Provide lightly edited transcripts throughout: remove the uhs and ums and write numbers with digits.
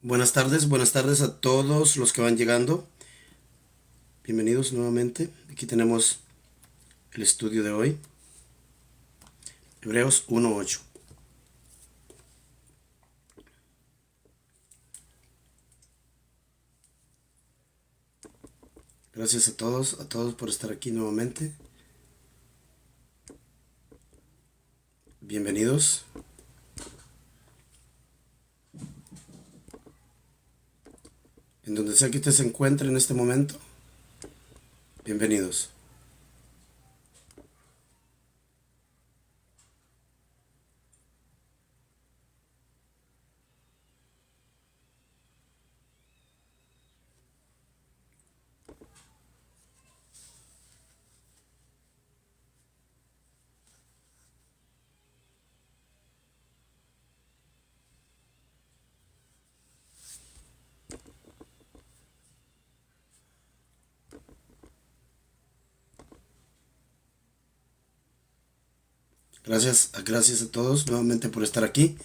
Buenas tardes a todos los que van llegando. Bienvenidos nuevamente. Aquí tenemos el estudio de hoy. Hebreos 1:8. Gracias a todos por estar aquí nuevamente. Bienvenidos. En donde sea que usted se encuentre en este momento, bienvenidos. Gracias a todos nuevamente por estar aquí.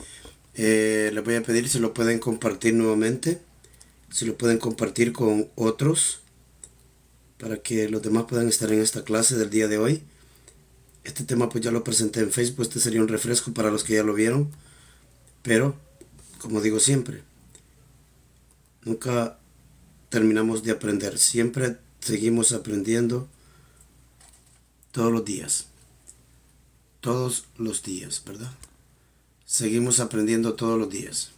Les voy a pedir si lo pueden compartir nuevamente, si lo pueden compartir con otros, para que los demás puedan estar en esta clase del día de hoy. Este tema pues ya lo presenté en Facebook, este sería un refresco para los que ya lo vieron, pero como digo siempre, nunca terminamos de aprender, siempre seguimos aprendiendo todos los días, ¿verdad? Seguimos aprendiendo todos los días.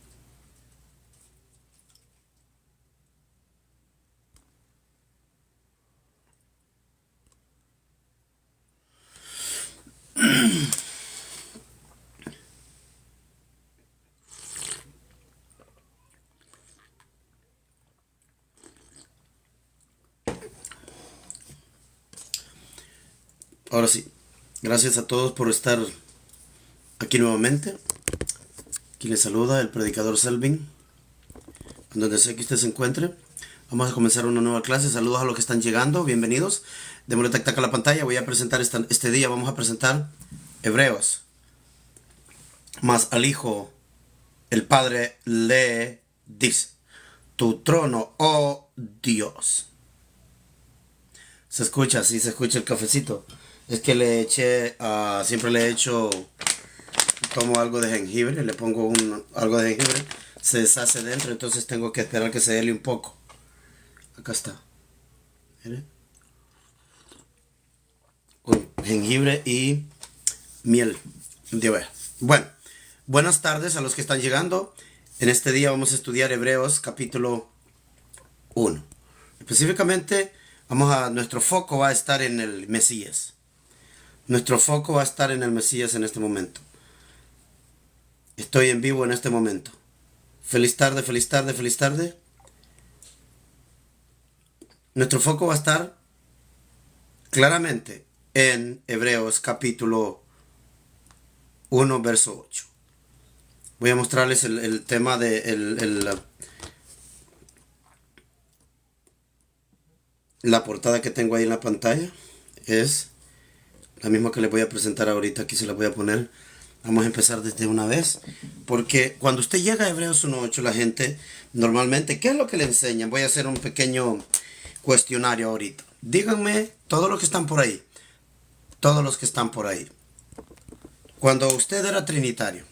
Ahora sí, gracias a todos por estar aquí nuevamente. Aquí les saluda el predicador Selvin, donde sea que usted se encuentre. Vamos a comenzar una nueva clase. Saludos a los que están llegando, bienvenidos. Démosle tac tac a la pantalla. Voy a presentar este día, vamos a presentar Hebreos. Mas al Hijo, el Padre le dice: tu trono, oh Dios. Se escucha, sí, se escucha el cafecito. Es que le eché, siempre le he hecho, tomo algo de jengibre, le pongo algo de jengibre, se deshace dentro, entonces tengo que esperar que se hele un poco. Acá está. Mire. Con jengibre y miel de oveja. Bueno, buenas tardes a los que están llegando. En este día vamos a estudiar Hebreos capítulo 1. Específicamente, nuestro foco va a estar en el Mesías. Nuestro foco va a estar en el Mesías en este momento. Estoy en vivo en este momento. Feliz tarde, feliz tarde, feliz tarde. Nuestro foco va a estar claramente en Hebreos capítulo 1, verso 8. Voy a mostrarles el tema de la portada que tengo ahí en la pantalla. Es la misma que les voy a presentar ahorita. Aquí se la voy a poner. Vamos a empezar desde una vez. Porque cuando usted llega a Hebreos 1:8, la gente normalmente, ¿qué es lo que le enseñan? Voy a hacer un pequeño cuestionario ahorita. Díganme, todos los que están por ahí. Todos los que están por ahí. Cuando usted era trinitario.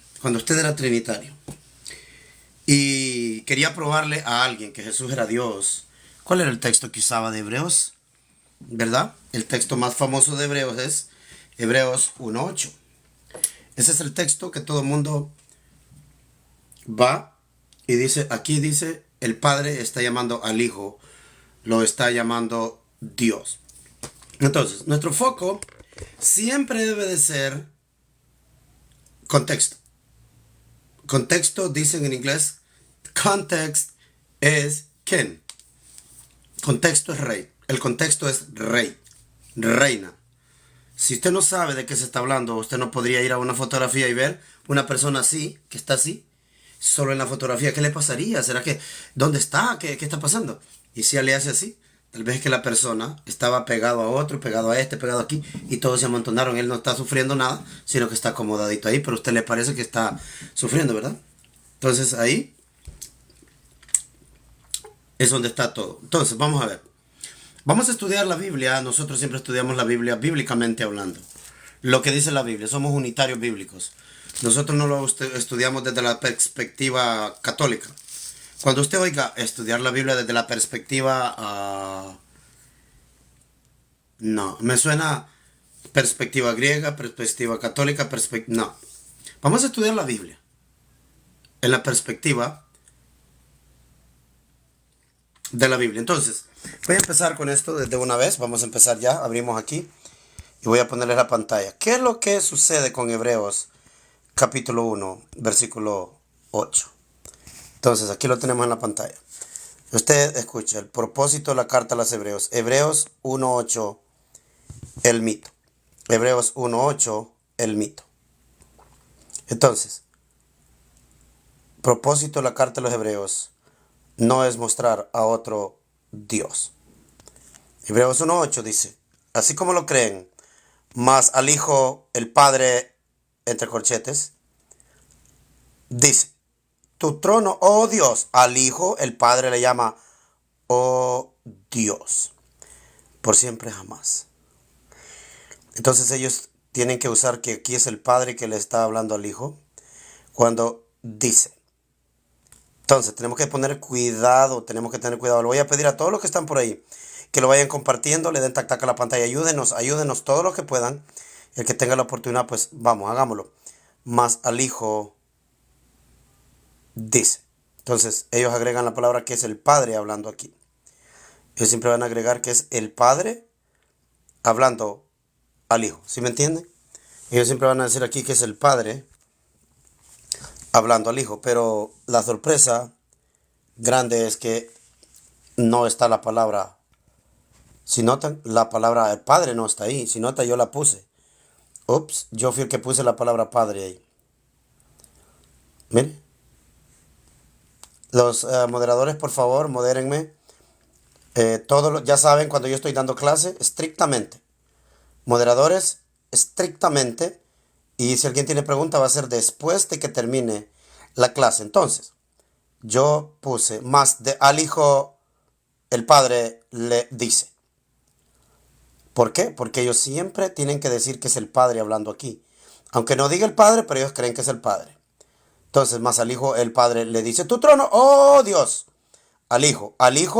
Y quería probarle a alguien que Jesús era Dios. ¿Cuál era el texto que usaba de Hebreos? ¿Verdad? El texto más famoso de Hebreos es Hebreos 1:8. Ese es el texto que todo el mundo va y dice, aquí dice, el Padre está llamando al Hijo, lo está llamando Dios. Entonces, nuestro foco siempre debe de ser contexto. Contexto, dicen en inglés, context es king. Contexto es rey. El contexto es rey, reina. Si usted no sabe de qué se está hablando, usted no podría ir a una fotografía y ver una persona así, que está así, solo en la fotografía. ¿Qué le pasaría? ¿Será que dónde está? ¿Qué está pasando? Y si él le hace así, tal vez es que la persona estaba pegado a otro, pegado a este, pegado aquí, y todos se amontonaron. Él no está sufriendo nada, sino que está acomodadito ahí, pero a usted le parece que está sufriendo, ¿verdad? Entonces ahí es donde está todo. Entonces, vamos a ver. Vamos a estudiar la Biblia. Nosotros siempre estudiamos la Biblia bíblicamente hablando. Lo que dice la Biblia. Somos unitarios bíblicos. Nosotros no lo estudiamos desde la perspectiva católica. Cuando usted oiga estudiar la Biblia desde la perspectiva... no, me suena perspectiva griega, perspectiva católica, no. Vamos a estudiar la Biblia en la perspectiva de la Biblia. Entonces, voy a empezar con esto desde una vez. Vamos a empezar ya. Abrimos aquí y voy a ponerles la pantalla. ¿Qué es lo que sucede con Hebreos capítulo 1, versículo 8? Entonces, aquí lo tenemos en la pantalla. Usted escucha el propósito de la carta a los Hebreos. Hebreos 1.8, el mito. Hebreos 1.8, el mito. Entonces, propósito de la carta a los Hebreos no es mostrar a otro Dios. Hebreos 1.8 dice, así como lo creen, mas al Hijo, el Padre, entre corchetes, dice, tu trono, oh Dios, al Hijo, el Padre le llama, oh Dios, por siempre jamás. Entonces ellos tienen que usar que aquí es el Padre que le está hablando al Hijo cuando dice. Entonces tenemos que poner cuidado, tenemos que tener cuidado. Le voy a pedir a todos los que están por ahí que lo vayan compartiendo, le den tac tac a la pantalla. Ayúdenos todos los que puedan. El que tenga la oportunidad, pues vamos, hagámoslo. Más al Hijo dice. Entonces ellos agregan la palabra que es el Padre hablando aquí. Ellos siempre van a agregar que es el Padre hablando al Hijo. ¿Sí me entienden? Ellos siempre van a decir aquí que es el Padre hablando al Hijo. Pero la sorpresa grande es que no está la palabra. Si notan, la palabra el Padre no está ahí. Si notan, yo la puse. Ups, yo fui el que puse la palabra Padre ahí. Miren. Los moderadores, por favor, modérenme. Ya saben, cuando yo estoy dando clase, estrictamente. Moderadores, estrictamente. Y si alguien tiene pregunta, va a ser después de que termine la clase. Entonces, yo puse al Hijo, el Padre le dice. ¿Por qué? Porque ellos siempre tienen que decir que es el Padre hablando aquí. Aunque no diga el Padre, pero ellos creen que es el Padre. Entonces, más al Hijo, el Padre le dice, tu trono, oh Dios. Al Hijo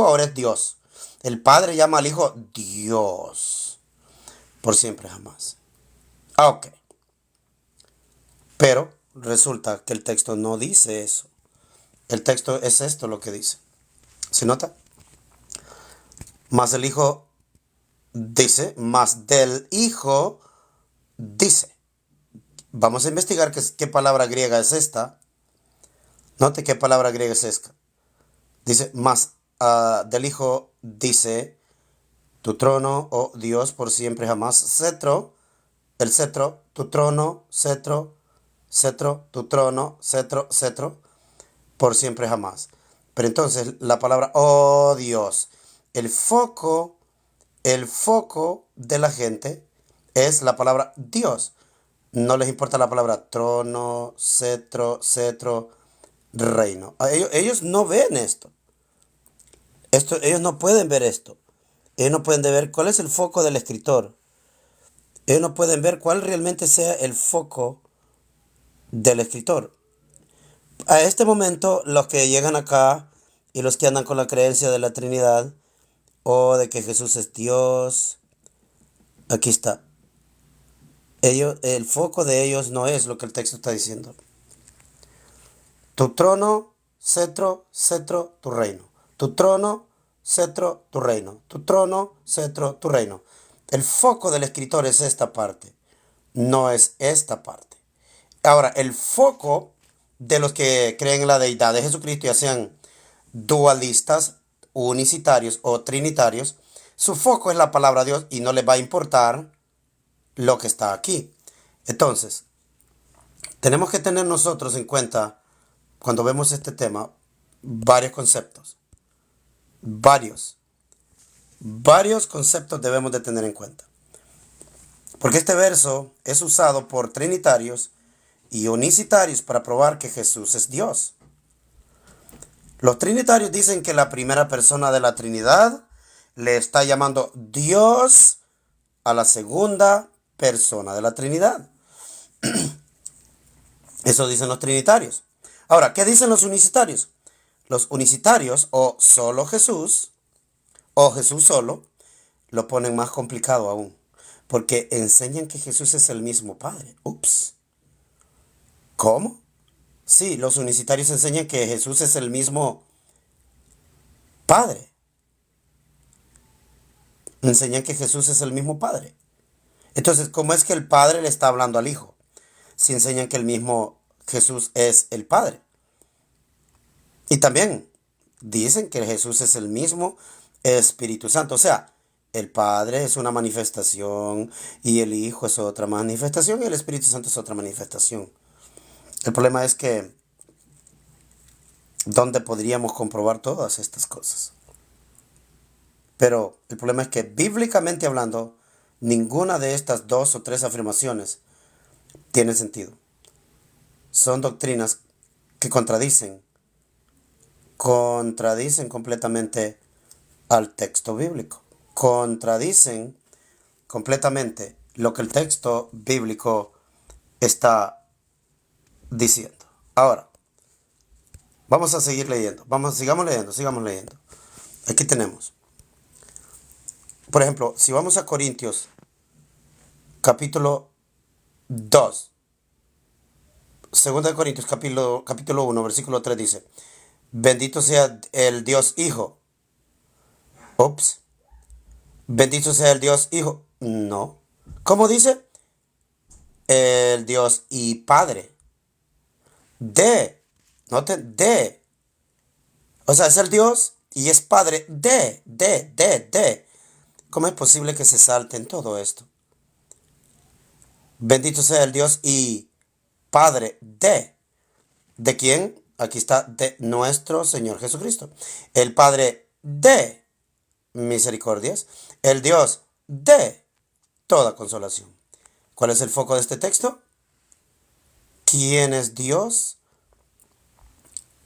ahora es Dios. El Padre llama al Hijo Dios. Por siempre jamás. Ok. Pero resulta que el texto no dice eso. El texto es esto lo que dice. ¿Se nota? Más el Hijo dice, más del Hijo dice. Vamos a investigar qué palabra griega es esta. Note qué palabra griega es esta. Dice, más del Hijo dice, tu trono, oh Dios, por siempre jamás. Cetro, el cetro, tu trono, cetro, cetro, tu trono, cetro, cetro, por siempre jamás. Pero entonces la palabra, oh Dios, el foco de la gente es la palabra Dios. No les importa la palabra trono, cetro, cetro, reino. Ellos no ven esto. Ellos no pueden ver esto. Ellos no pueden ver cuál es el foco del escritor. Ellos no pueden ver cuál realmente sea el foco del escritor. A este momento, los que llegan acá y los que andan con la creencia de la Trinidad o de que Jesús es Dios, aquí está. El foco de ellos no es lo que el texto está diciendo. Tu trono, cetro, cetro, tu reino. Tu trono, cetro, tu reino. Tu trono, cetro, tu reino. El foco del escritor es esta parte, no es esta parte. Ahora, el foco de los que creen en la deidad de Jesucristo, ya sean dualistas, unicitarios o trinitarios, su foco es la palabra de Dios y no les va a importar lo que está aquí. Entonces, tenemos que tener nosotros en cuenta, cuando vemos este tema, varios conceptos. Varios conceptos debemos de tener en cuenta. Porque este verso es usado por trinitarios y unicitarios para probar que Jesús es Dios. Los trinitarios dicen que la primera persona de la Trinidad le está llamando Dios a la segunda persona de la Trinidad. Eso dicen los trinitarios. Ahora, ¿qué dicen los unicitarios? Los unicitarios, o Jesús solo, lo ponen más complicado aún. Porque enseñan que Jesús es el mismo Padre. Ups. ¿Cómo? Sí, los unicitarios enseñan que Jesús es el mismo Padre. Enseñan que Jesús es el mismo Padre. Entonces, ¿cómo es que el Padre le está hablando al Hijo? Si enseñan que el mismo Jesús es el Padre. Y también dicen que Jesús es el mismo Espíritu Santo. O sea, el Padre es una manifestación y el Hijo es otra manifestación y el Espíritu Santo es otra manifestación. El problema es que, ¿dónde podríamos comprobar todas estas cosas? Pero el problema es que, bíblicamente hablando, ninguna de estas dos o tres afirmaciones tiene sentido. Son doctrinas que contradicen completamente al texto bíblico. Contradicen completamente lo que el texto bíblico está diciendo. Ahora, vamos a seguir leyendo. Sigamos leyendo. Aquí tenemos. Por ejemplo, si vamos a Corintios, capítulo 2, 2 de Corintios, capítulo 1, versículo 3 dice, bendito sea el Dios Hijo. Ups. Bendito sea el Dios Hijo. No. ¿Cómo dice? El Dios y Padre. Noten, o sea, es el Dios y es Padre de. ¿Cómo es posible que se salte en todo esto? Bendito sea el Dios y Padre de. ¿De quién? Aquí está, de nuestro Señor Jesucristo. El Padre de misericordias. El Dios de toda consolación. ¿Cuál es el foco de este texto? ¿Quién es Dios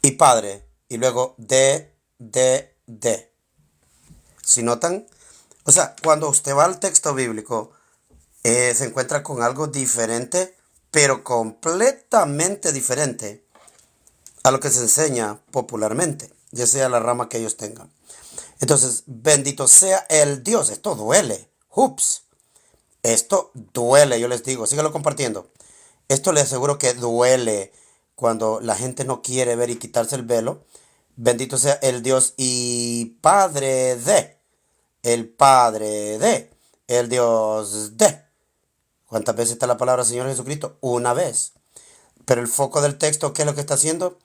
y Padre? Y luego de. Si notan, o sea, cuando usted va al texto bíblico, se encuentra con algo diferente, pero completamente diferente a lo que se enseña popularmente, ya sea la rama que ellos tengan. Entonces, bendito sea el Dios. Esto duele. Ups. Esto duele, yo les digo. Síganlo compartiendo. Esto les aseguro que duele cuando la gente no quiere ver y quitarse el velo. Bendito sea el Dios y Padre de. El Padre de. El Dios de. ¿Cuántas veces está la palabra Señor Jesucristo? Una vez. Pero el foco del texto, ¿qué es lo que está haciendo?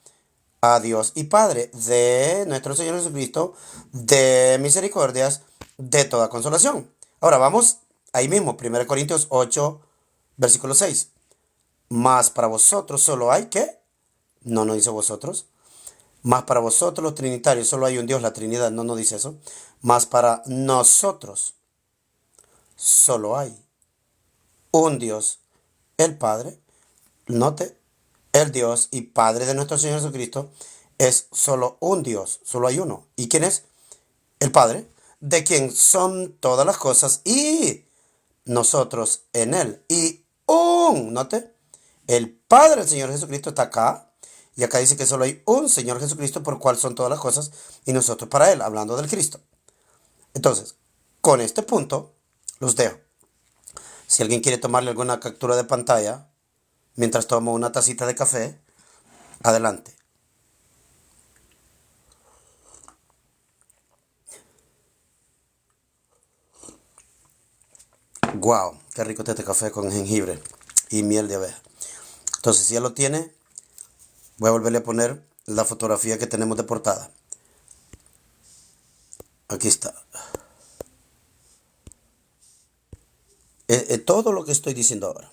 A Dios y Padre de nuestro Señor Jesucristo, de misericordias, de toda consolación. Ahora vamos ahí mismo, 1 Corintios 8, versículo 6. Mas para vosotros solo hay, ¿qué? No dice vosotros. Mas para vosotros los trinitarios solo hay un Dios, la Trinidad, no dice eso. Mas para nosotros solo hay un Dios, el Padre. Note, el Dios y Padre de nuestro Señor Jesucristo es solo un Dios, solo hay uno. ¿Y quién es? El Padre, de quien son todas las cosas y nosotros en Él. Note, el Padre del Señor Jesucristo está acá. Y acá dice que solo hay un Señor Jesucristo por cual son todas las cosas y nosotros para Él, hablando del Cristo. Entonces, con este punto, los dejo. Si alguien quiere tomarle alguna captura de pantalla, mientras tomo una tacita de café, adelante. Wow, qué rico este café con jengibre y miel de abeja. Entonces, si ya lo tiene, voy a volverle a poner la fotografía que tenemos de portada. Aquí está. Todo lo que estoy diciendo ahora.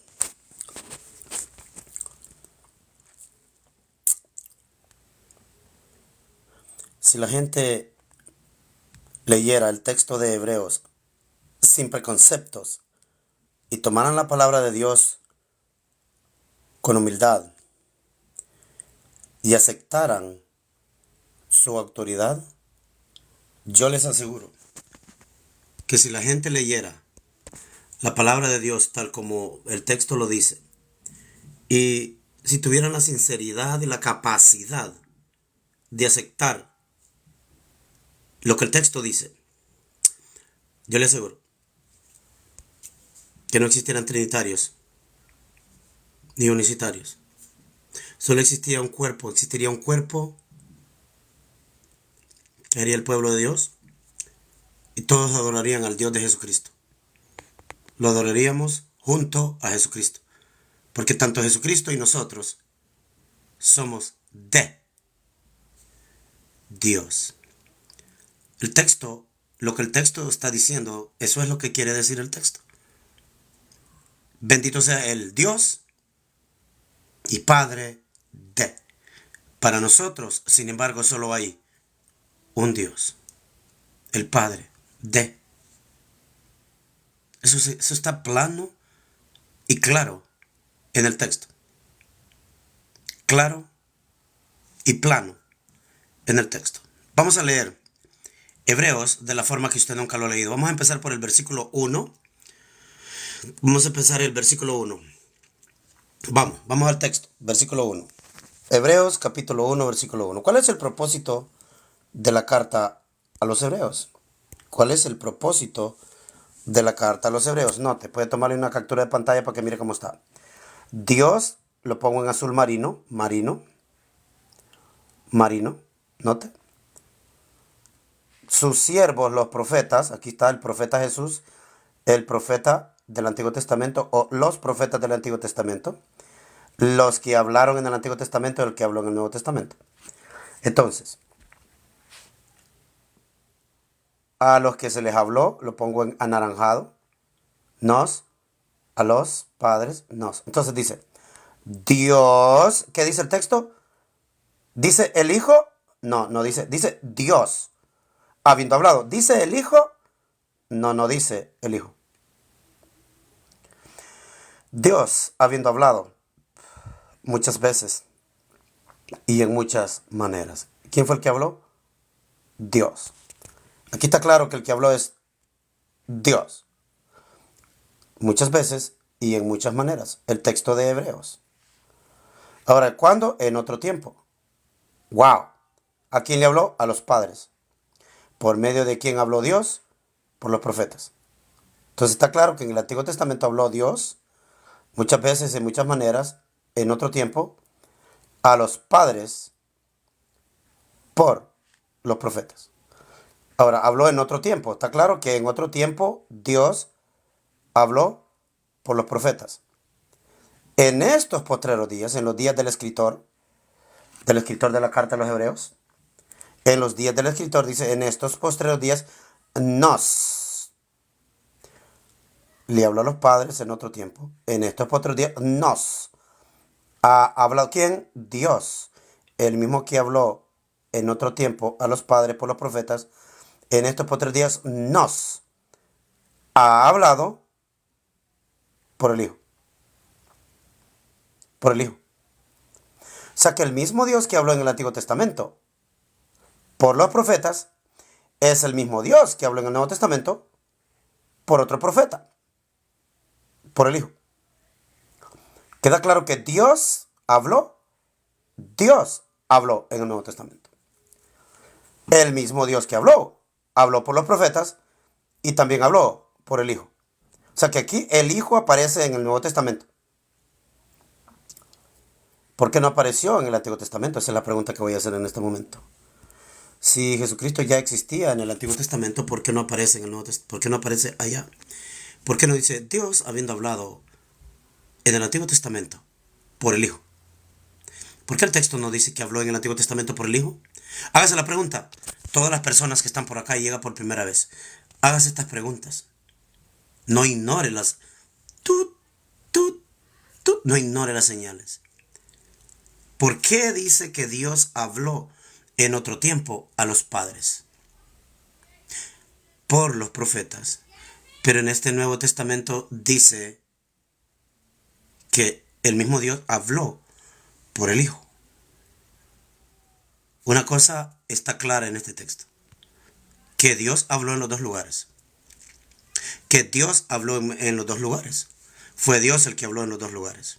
Si la gente leyera el texto de Hebreos sin preconceptos y tomaran la palabra de Dios con humildad y aceptaran su autoridad, yo les aseguro que si la gente leyera la palabra de Dios tal como el texto lo dice, y si tuvieran la sinceridad y la capacidad de aceptar lo que el texto dice, yo les aseguro que no existieran trinitarios ni unicitarios. Solo existiría un cuerpo que haría el pueblo de Dios y todos adorarían al Dios de Jesucristo. Lo adoraríamos junto a Jesucristo, porque tanto Jesucristo y nosotros somos de Dios. El texto, lo que el texto está diciendo, eso es lo que quiere decir el texto. Bendito sea el Dios y Padre de. Para nosotros, sin embargo, solo hay un Dios, el Padre de. Eso está plano y claro en el texto. Claro y plano en el texto. Vamos a leer Hebreos de la forma que usted nunca lo ha leído. Vamos a empezar por el versículo 1. Vamos a empezar el versículo 1. Vamos al texto. Versículo 1. Hebreos capítulo 1, versículo 1. ¿Cuál es el propósito de la carta a los hebreos? ¿Cuál es el propósito de la carta a los hebreos? Note, puede tomarle una captura de pantalla para que mire cómo está. Dios, lo pongo en azul marino, note. Sus siervos, los profetas, aquí está el profeta Jesús, el profeta del Antiguo Testamento o los profetas del Antiguo Testamento, los que hablaron en el Antiguo Testamento y el que habló en el Nuevo Testamento. Entonces, a los que se les habló, lo pongo en anaranjado, a los padres, Entonces dice, Dios, ¿qué dice el texto? ¿Dice el Hijo? No dice Dios, habiendo hablado. ¿Dice el Hijo? No dice el Hijo. Dios, habiendo hablado muchas veces y en muchas maneras. ¿Quién fue el que habló? Dios. Aquí está claro que el que habló es Dios. Muchas veces y en muchas maneras. El texto de Hebreos. Ahora, ¿cuándo? En otro tiempo. ¡Wow! ¿A quién le habló? A los padres. ¿Por medio de quién habló Dios? Por los profetas. Entonces está claro que en el Antiguo Testamento habló Dios muchas veces, en muchas maneras, en otro tiempo, a los padres por los profetas. Ahora, habló en otro tiempo. Está claro que en otro tiempo Dios habló por los profetas. En estos postreros días, en los días del escritor de la carta a los hebreos, en los días del escritor dice, en estos postreros días nos. Le habló a los padres en otro tiempo. En estos postreros días nos. ¿Ha hablado quién? Dios. El mismo que habló en otro tiempo a los padres por los profetas. En estos postreros días nos ha hablado por el Hijo. Por el Hijo. O sea que el mismo Dios que habló en el Antiguo Testamento por los profetas es el mismo Dios que habló en el Nuevo Testamento por otro profeta, por el Hijo. Queda claro que Dios habló en el Nuevo Testamento. El mismo Dios que habló por los profetas y también habló por el Hijo. O sea que aquí el Hijo aparece en el Nuevo Testamento. ¿Por qué no apareció en el Antiguo Testamento? Esa es la pregunta que voy a hacer en este momento. Si Jesucristo ya existía en el Antiguo Testamento, ¿por qué no aparece en el Nuevo Testamento? ¿Por qué no aparece allá? ¿Por qué no dice Dios habiendo hablado en el Antiguo Testamento por el Hijo? ¿Por qué el texto no dice que habló en el Antiguo Testamento por el Hijo? Hágase la pregunta. Todas las personas que están por acá y llegan por primera vez, hágase estas preguntas. No ignore las. No ignore las señales. ¿Por qué dice que Dios habló en otro tiempo a los padres? Por los profetas. Pero en este Nuevo Testamento dice que el mismo Dios habló por el Hijo. Una cosa está clara en este texto, que Dios habló en los dos lugares. Que Dios habló en los dos lugares. Fue Dios el que habló en los dos lugares.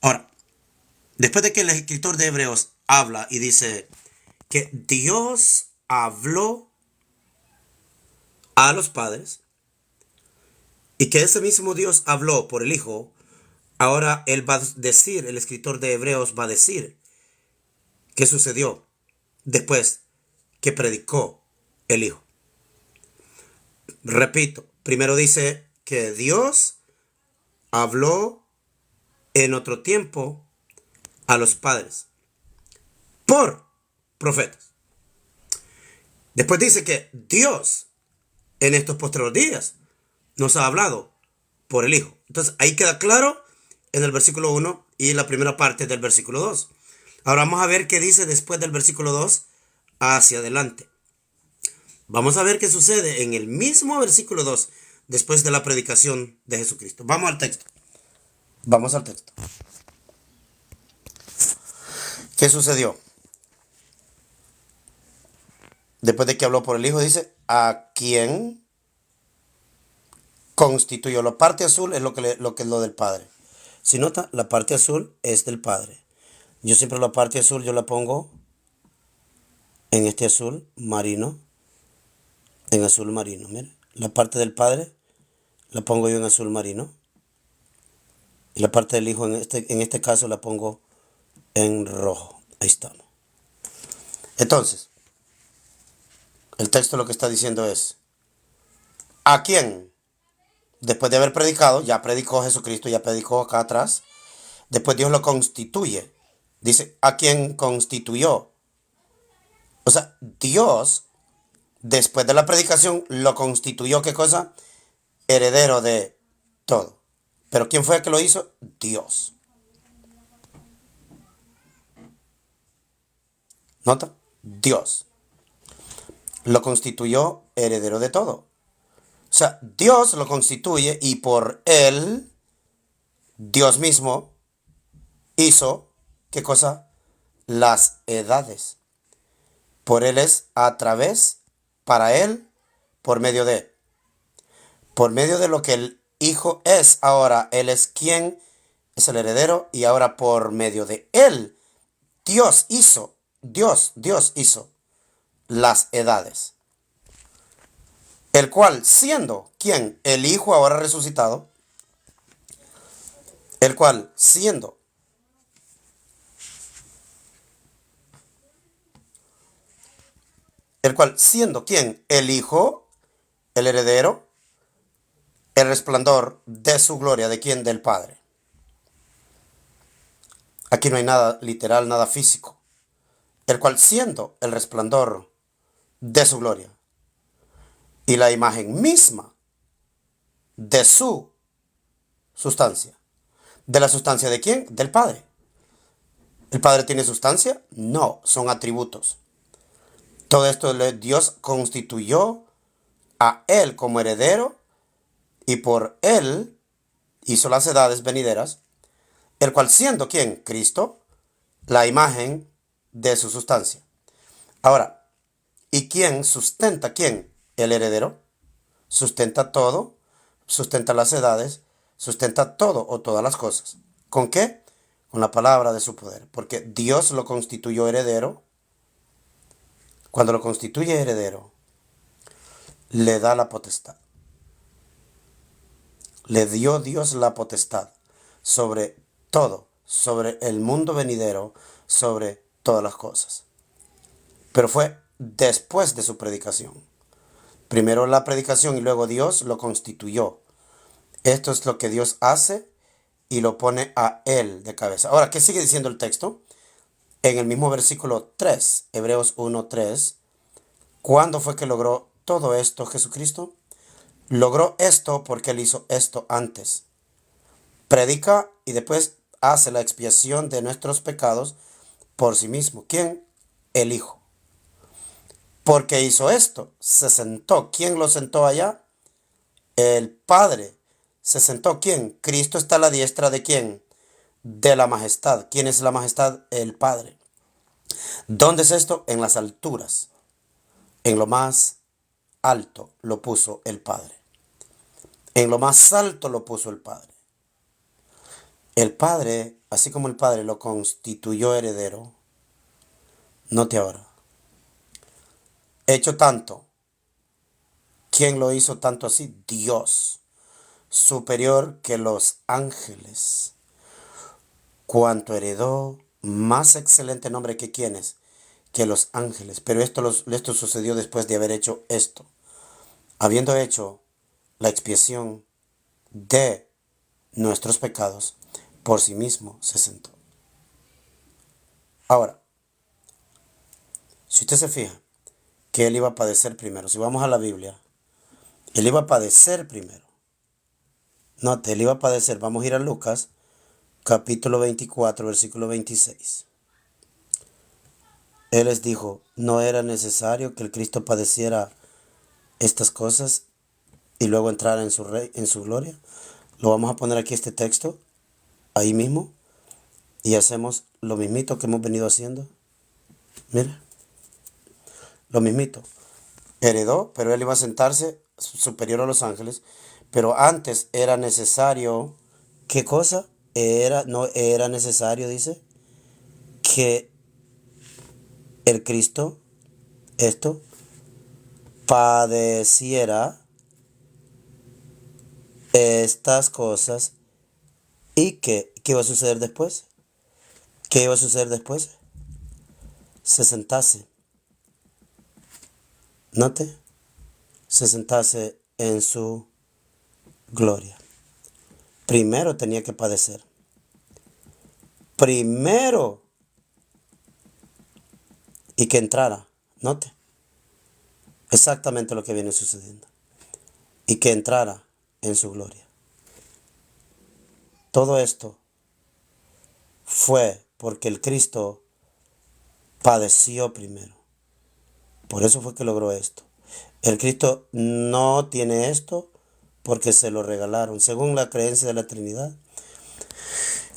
Ahora, después de que el escritor de Hebreos habla y dice que Dios habló a los padres y que ese mismo Dios habló por el Hijo, ahora él va a decir, el escritor de Hebreos va a decir qué sucedió después que predicó el Hijo. Repito, primero dice que Dios habló en otro tiempo a los padres por profetas. Después dice que Dios en estos postreros días nos ha hablado por el Hijo. Entonces ahí queda claro en el versículo 1 y la primera parte del versículo 2. Ahora vamos a ver qué dice después del versículo 2 hacia adelante. Vamos a ver qué sucede en el mismo versículo 2 después de la predicación de Jesucristo. Vamos al texto. Vamos al texto. ¿Qué sucedió? Después de que habló por el Hijo, dice, ¿a quién constituyó? La parte azul es lo que es lo del Padre. Si nota, la parte azul es del Padre. Yo siempre la parte azul yo la pongo en este azul marino. En azul marino, mire. La parte del Padre la pongo yo en azul marino. Y la parte del Hijo en este caso la pongo en rojo. Ahí estamos. Entonces, el texto lo que está diciendo es, ¿a quién? Después de haber predicado, ya predicó Jesucristo, ya predicó acá atrás. Después Dios lo constituye. Dice, ¿a quién constituyó? O sea, Dios, después de la predicación, lo constituyó, ¿qué cosa? Heredero de todo. ¿Pero quién fue el que lo hizo? Dios. ¿Nota? Dios. Lo constituyó heredero de todo. O sea, Dios lo constituye y por él, Dios mismo hizo, ¿qué cosa? Las edades. Por él es a través, para él, por medio de. Por medio de lo que el Hijo es, ahora él es quien es el heredero y ahora por medio de él, Dios hizo las edades. El cual, siendo quien el Hijo ahora resucitado, el cual siendo quien el Hijo, el heredero, el resplandor de su gloria, ¿de quién? Del Padre. Aquí no hay nada literal, nada físico. El cual siendo el resplandor de su gloria y la imagen misma de su sustancia. ¿De la sustancia de quién? Del Padre. ¿El Padre tiene sustancia? No, son atributos. Todo esto Dios constituyó a Él como heredero y por Él hizo las edades venideras, el cual siendo ¿quién? Cristo, la imagen de su sustancia. Ahora, ¿y quién sustenta quién? El heredero. Sustenta todo, sustenta las edades, sustenta todo o todas las cosas. ¿Con qué? Con la palabra de su poder. Porque Dios lo constituyó heredero. Cuando lo constituye heredero, le da la potestad. Le dio Dios la potestad sobre todo, sobre el mundo venidero, sobre todas las cosas. Pero fue después de su predicación. Primero la predicación y luego Dios lo constituyó. Esto es lo que Dios hace y lo pone a él de cabeza. Ahora, ¿qué sigue diciendo el texto? En el mismo versículo 3, Hebreos 1:3, ¿cuándo fue que logró todo esto Jesucristo? Logró esto porque él hizo esto antes. Predica y después hace la expiación de nuestros pecados por sí mismo. ¿Quién? El Hijo. Porque hizo esto, se sentó. ¿Quién lo sentó allá? El Padre. ¿Se sentó quién? Cristo está a la diestra de quién? de la majestad. ¿Quién es la majestad? El Padre. ¿Dónde es esto? En las alturas. En lo más alto lo puso el Padre. En lo más alto lo puso el Padre. El Padre, así como el Padre lo constituyó heredero, note ahora, hecho tanto. ¿Quién lo hizo tanto así? Dios, superior que los ángeles, cuanto heredó más excelente nombre que quienes, que los ángeles. Pero esto sucedió después de haber hecho esto. Habiendo hecho la expiación de nuestros pecados, por sí mismo se sentó. Ahora, si usted se fija que él iba a padecer primero, si vamos a la Biblia, él iba a padecer primero. Note, él iba a padecer. Vamos a ir a Lucas, capítulo 24, versículo 26. Él les dijo, no era necesario que el Cristo padeciera estas cosas y luego entrara en su gloria. Lo vamos a poner aquí este texto, ahí mismo, y hacemos lo mismito que hemos venido haciendo. Mira, lo mismito. Heredó, pero él iba a sentarse superior a los ángeles. Pero antes era necesario, ¿qué cosa? No era necesario, dice, que el Cristo, esto, padeciera estas cosas. ¿Y qué iba a suceder después? ¿Qué iba a suceder después? Se sentase, note, se sentase en su gloria. Primero tenía que padecer. Primero. Y que entrara, note, exactamente lo que viene sucediendo. Y que entrara en su gloria. Todo esto fue porque el Cristo padeció primero. Por eso fue que logró esto. El Cristo no tiene esto porque se lo regalaron. Según la creencia de la Trinidad,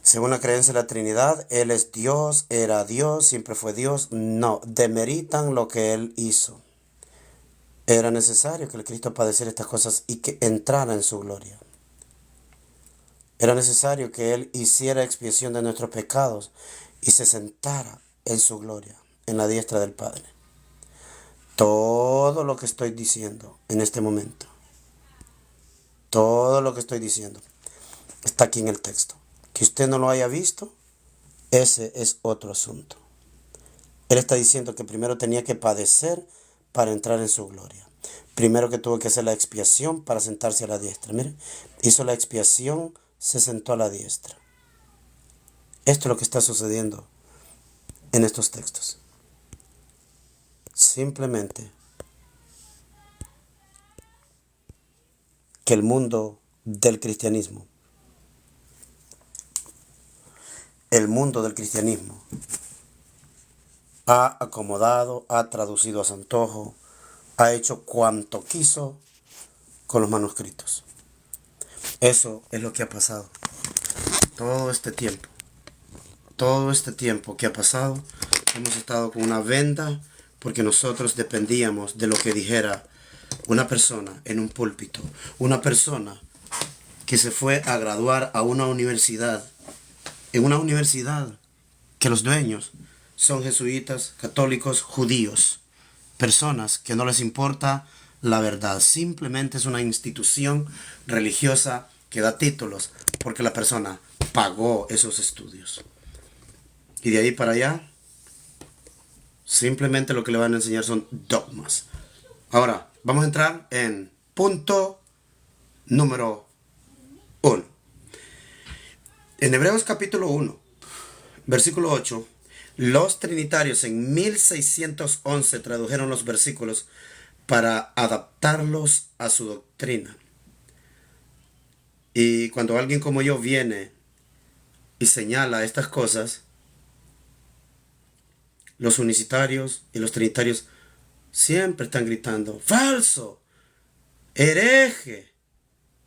según la creencia de la Trinidad, Él es Dios, era Dios, siempre fue Dios. No, demeritan lo que Él hizo. Era necesario que el Cristo padeciera estas cosas y que entrara en su gloria. Era necesario que Él hiciera expiación de nuestros pecados y se sentara en su gloria, en la diestra del Padre. Todo lo que estoy diciendo en este momento, todo lo que estoy diciendo, está aquí en el texto. Que usted no lo haya visto, ese es otro asunto. Él está diciendo que primero tenía que padecer para entrar en su gloria. Primero que tuvo que hacer la expiación para sentarse a la diestra. Mire, hizo la expiación, se sentó a la diestra. Esto es lo que está sucediendo en estos textos. Simplemente que el mundo del cristianismo, ha acomodado, ha traducido a su antojo, ha hecho cuanto quiso con los manuscritos. Eso es lo que ha pasado. Todo este tiempo que ha pasado, hemos estado con una venda porque nosotros dependíamos de lo que dijera una persona en un púlpito, una persona que se fue a graduar a una universidad, en una universidad que los dueños son jesuitas, católicos, judíos, personas que no les importa la verdad, simplemente es una institución religiosa que da títulos porque la persona pagó esos estudios. Y de ahí para allá, simplemente lo que le van a enseñar son dogmas. Ahora, vamos a entrar en punto número 1. En Hebreos capítulo 1, versículo 8, los trinitarios en 1611 tradujeron los versículos para adaptarlos a su doctrina. Y cuando alguien como yo viene y señala estas cosas, los unicitarios y los trinitarios siempre están gritando, falso, hereje,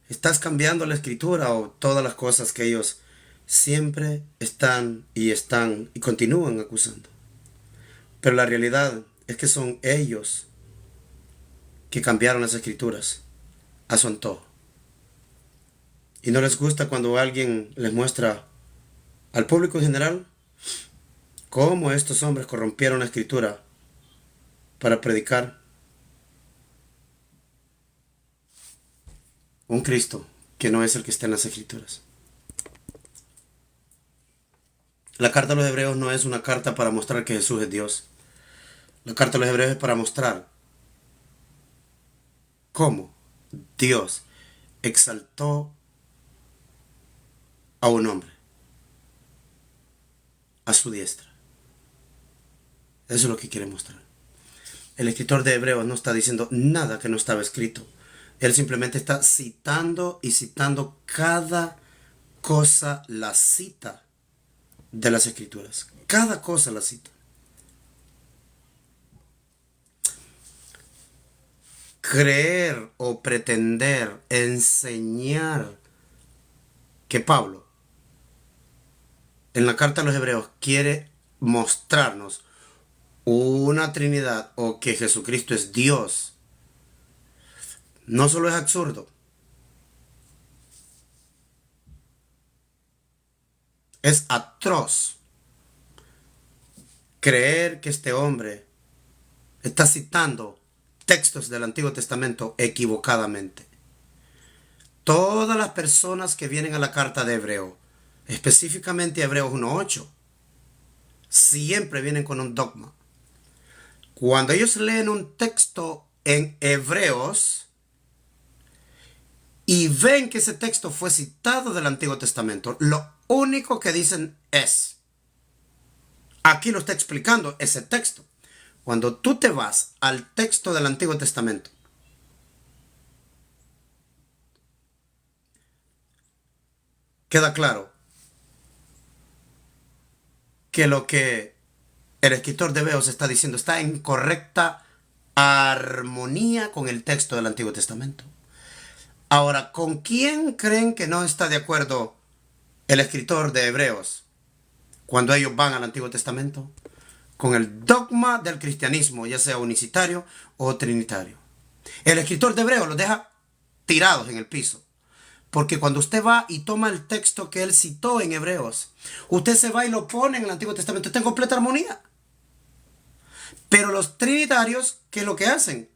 estás cambiando la escritura o todas las cosas que ellos siempre están y continúan acusando. Pero la realidad es que son ellos que cambiaron las escrituras a su antojo. Y no les gusta cuando alguien les muestra al público en general cómo estos hombres corrompieron la escritura para predicar un Cristo que no es el que está en las escrituras. La carta a los hebreos no es una carta para mostrar que Jesús es Dios. La carta a los hebreos es para mostrar cómo Dios exaltó a un hombre a su diestra. Eso es lo que quiere mostrar. El escritor de Hebreos no está diciendo nada que no estaba escrito. Él simplemente está citando y citando cada cosa, la cita de las escrituras. Cada cosa la cita. Creer o pretender enseñar que Pablo en la carta a los hebreos quiere mostrarnos una Trinidad o que Jesucristo es Dios, no solo es absurdo, es atroz creer que este hombre está citando textos del Antiguo Testamento equivocadamente. Todas las personas que vienen a la carta de Hebreo, específicamente Hebreos 1:8, siempre vienen con un dogma. Cuando ellos leen un texto en Hebreos y ven que ese texto fue citado del Antiguo Testamento, lo único que dicen es, aquí lo está explicando ese texto. Cuando tú te vas al texto del Antiguo Testamento, queda claro que lo que el escritor de Hebreos está diciendo está en correcta armonía con el texto del Antiguo Testamento. Ahora, ¿con quién creen que no está de acuerdo el escritor de Hebreos cuando ellos van al Antiguo Testamento? Con el dogma del cristianismo, ya sea unicitario o trinitario. El escritor de Hebreos los deja tirados en el piso. Porque cuando usted va y toma el texto que él citó en Hebreos, usted se va y lo pone en el Antiguo Testamento, está en completa armonía. Pero los trinitarios, ¿qué es lo que hacen?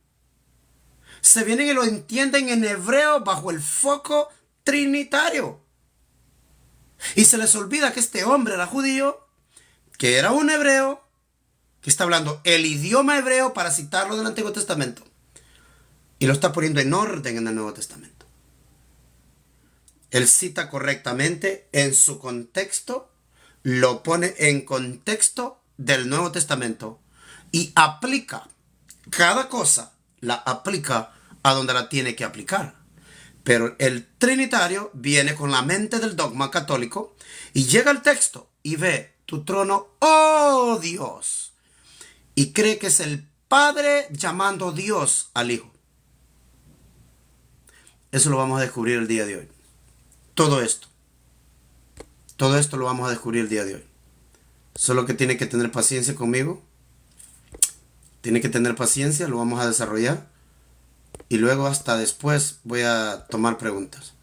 Se vienen y lo entienden en hebreo bajo el foco trinitario. Y se les olvida que este hombre era judío, que era un hebreo, que está hablando el idioma hebreo para citarlo del Antiguo Testamento. Y lo está poniendo en orden en el Nuevo Testamento. Él cita correctamente en su contexto, lo pone en contexto del Nuevo Testamento y aplica cada cosa, la aplica a donde la tiene que aplicar. Pero el trinitario viene con la mente del dogma católico y llega al texto y ve tu trono, oh Dios, y cree que es el Padre llamando Dios al Hijo. Eso lo vamos a descubrir el día de hoy. Todo esto lo vamos a descubrir el día de hoy. Solo que tiene que tener paciencia conmigo. Tiene que tener paciencia, lo vamos a desarrollar. Y luego hasta después voy a tomar preguntas.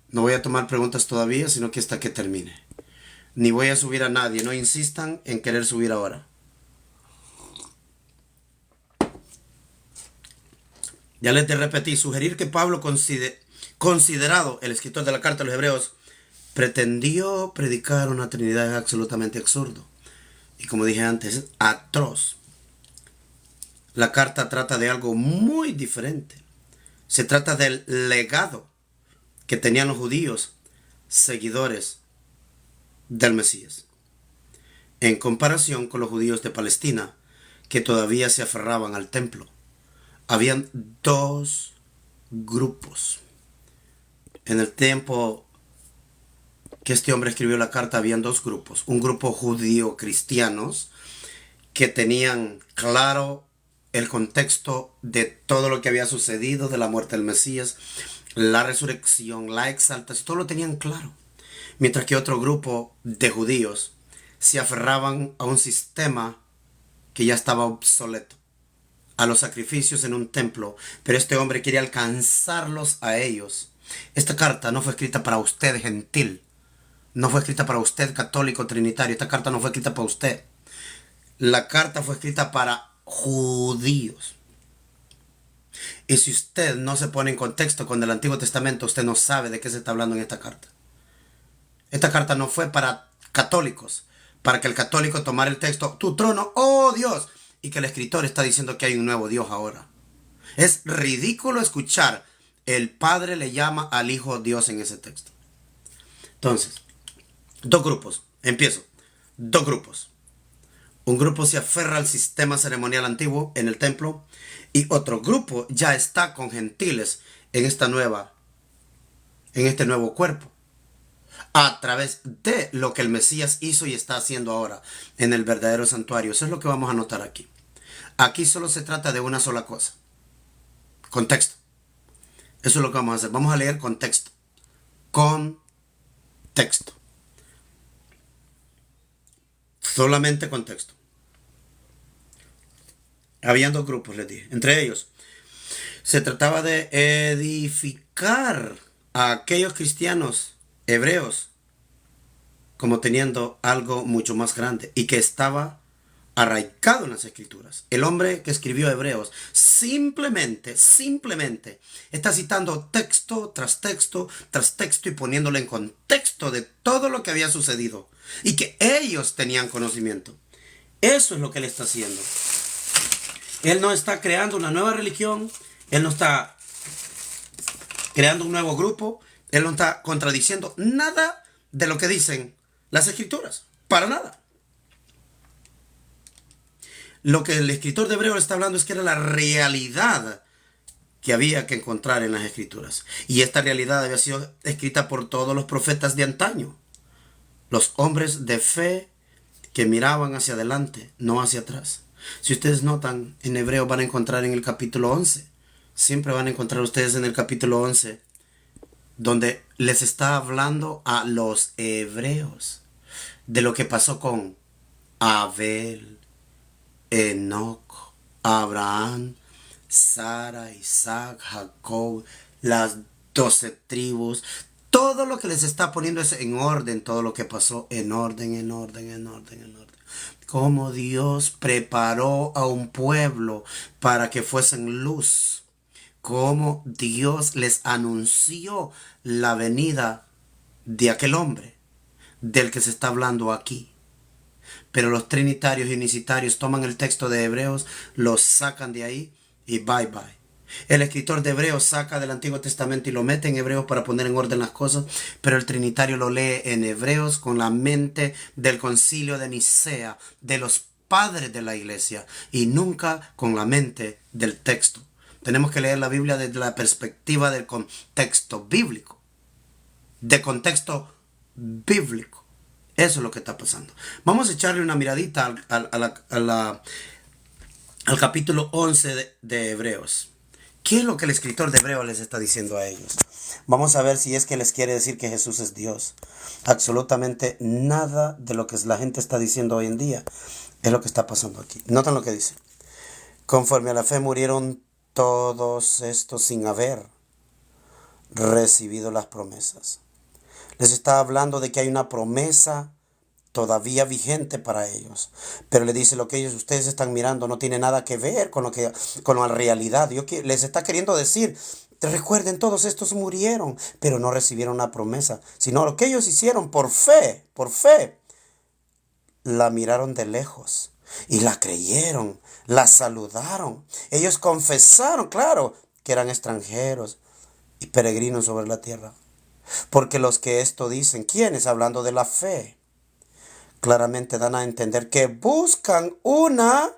No voy a tomar preguntas todavía, sino que hasta que termine. Ni voy a subir a nadie, no insistan en querer subir ahora. Ya les repetí, sugerir que Pablo, considerado el escritor de la carta a los hebreos, pretendió predicar una Trinidad es absolutamente absurdo. Y como dije antes, es atroz. La carta trata de algo muy diferente. Se trata del legado que tenían los judíos, seguidores del Mesías, en comparación con los judíos de Palestina, que todavía se aferraban al templo. Habían dos grupos. En el tiempo que este hombre escribió la carta, habían dos grupos. Un grupo judío-cristianos que tenían claro el contexto de todo lo que había sucedido, de la muerte del Mesías, la resurrección, la exaltación, todo lo tenían claro. mientras que otro grupo de judíos se aferraban a un sistema que ya estaba obsoleto, a los sacrificios en un templo, pero este hombre quería alcanzarlos a ellos. Esta carta no fue escrita para usted, gentil. No fue escrita para usted, católico trinitario. Esta carta no fue escrita para usted. La carta fue escrita para judíos. Y si usted no se pone en contexto con el Antiguo Testamento, usted no sabe de qué se está hablando en esta carta. Esta carta no fue para católicos, para que el católico tomara el texto, tu trono, oh Dios, y que el escritor está diciendo que hay un nuevo Dios ahora. Es ridículo escuchar el Padre le llama al Hijo Dios en ese texto. Entonces, dos grupos. Empiezo. Dos grupos. Un grupo se aferra al sistema ceremonial antiguo en el templo y otro grupo ya está con gentiles en este nuevo cuerpo, a través de lo que el Mesías hizo y está haciendo ahora en el verdadero santuario. Eso es lo que vamos a notar aquí. Aquí solo se trata de una sola cosa. Contexto. Eso es lo que vamos a hacer. Vamos a leer contexto. Contexto. Solamente contexto. Habían dos grupos, les dije. Entre ellos, se trataba de edificar a aquellos cristianos hebreos como teniendo algo mucho más grande y que estaba arraigado en las escrituras. El hombre que escribió Hebreos simplemente está citando texto tras texto tras texto y poniéndole en contexto de todo lo que había sucedido y que ellos tenían conocimiento. Eso es lo que él está haciendo. Él no está creando una nueva religión, él no está creando un nuevo grupo, él no está contradiciendo nada de lo que dicen las escrituras, para nada. Lo que el escritor de Hebreos está hablando es que era la realidad que había que encontrar en las escrituras. Y esta realidad había sido escrita por todos los profetas de antaño. Los hombres de fe que miraban hacia adelante, no hacia atrás. Si ustedes notan, en Hebreos van a encontrar en el capítulo 11. Siempre van a encontrar ustedes en el capítulo 11, donde les está hablando a los hebreos de lo que pasó con Abel, Enoc, Abraham, Sara, Isaac, Jacob, las 12 tribus. Todo lo que les está poniendo es en orden, todo lo que pasó en orden. Cómo Dios preparó a un pueblo para que fuesen luz. Cómo Dios les anunció la venida de aquel hombre del que se está hablando aquí. Pero los trinitarios y unicitarios toman el texto de Hebreos, lo sacan de ahí y bye bye. El escritor de Hebreos saca del Antiguo Testamento y lo mete en Hebreos para poner en orden las cosas, pero el trinitario lo lee en Hebreos con la mente del concilio de Nicea, de los padres de la iglesia, y nunca con la mente del texto. Tenemos que leer la Biblia desde la perspectiva del contexto bíblico. De contexto bíblico. Eso es lo que está pasando. Vamos a echarle una miradita al capítulo 11 de Hebreos. ¿Qué es lo que el escritor de Hebreos les está diciendo a ellos? Vamos a ver si es que les quiere decir que Jesús es Dios. Absolutamente nada de lo que la gente está diciendo hoy en día es lo que está pasando aquí. Notan lo que dice. Conforme a la fe murieron todos estos sin haber recibido las promesas. Les está hablando de que hay una promesa todavía vigente para ellos. Pero le dice, lo que ustedes están mirando no tiene nada que ver con la realidad. Les está queriendo decir, recuerden, todos estos murieron, pero no recibieron una promesa, sino lo que ellos hicieron por fe, la miraron de lejos y la creyeron, la saludaron. Ellos confesaron, claro, que eran extranjeros y peregrinos sobre la tierra. Porque los que esto dicen, ¿quiénes? Hablando de la fe, claramente dan a entender que buscan una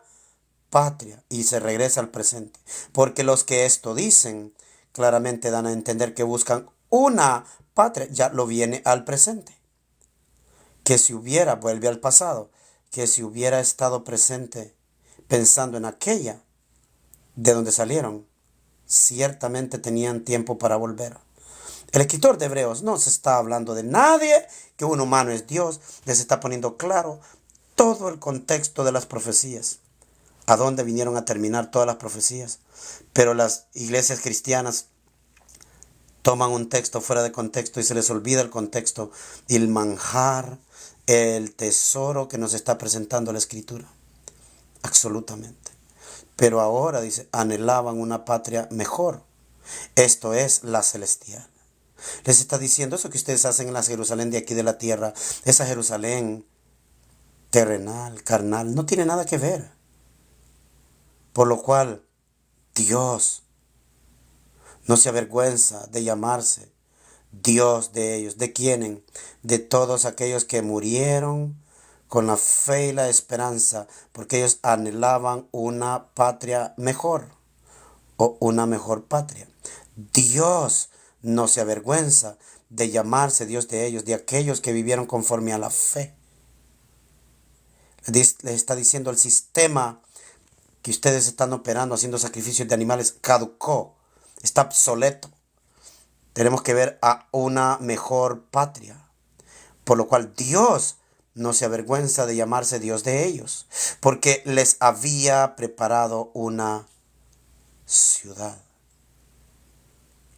patria, y se regresa al presente. Porque los que esto dicen, claramente dan a entender que buscan una patria, ya lo viene al presente. Que si hubiera, vuelve al pasado, que si hubiera estado presente pensando en aquella de donde salieron, ciertamente tenían tiempo para volver. El escritor de Hebreos no se está hablando de nadie, que un humano es Dios. Les está poniendo claro todo el contexto de las profecías. A dónde vinieron a terminar todas las profecías. Pero las iglesias cristianas toman un texto fuera de contexto y se les olvida el contexto y el manjar, el tesoro que nos está presentando la Escritura. Absolutamente. Pero ahora, dice, anhelaban una patria mejor. Esto es la celestial. Les está diciendo eso que ustedes hacen en la Jerusalén de aquí de la tierra. Esa Jerusalén terrenal, carnal, no tiene nada que ver. Por lo cual, Dios no se avergüenza de llamarse Dios de ellos. ¿De quiénes? De todos aquellos que murieron con la fe y la esperanza, porque ellos anhelaban una patria mejor o una mejor patria. Dios no se avergüenza de llamarse Dios de ellos, de aquellos que vivieron conforme a la fe. Les está diciendo el sistema que ustedes están operando, haciendo sacrificios de animales, caducó, está obsoleto. Tenemos que ver a una mejor patria, por lo cual Dios no se avergüenza de llamarse Dios de ellos, porque les había preparado una ciudad.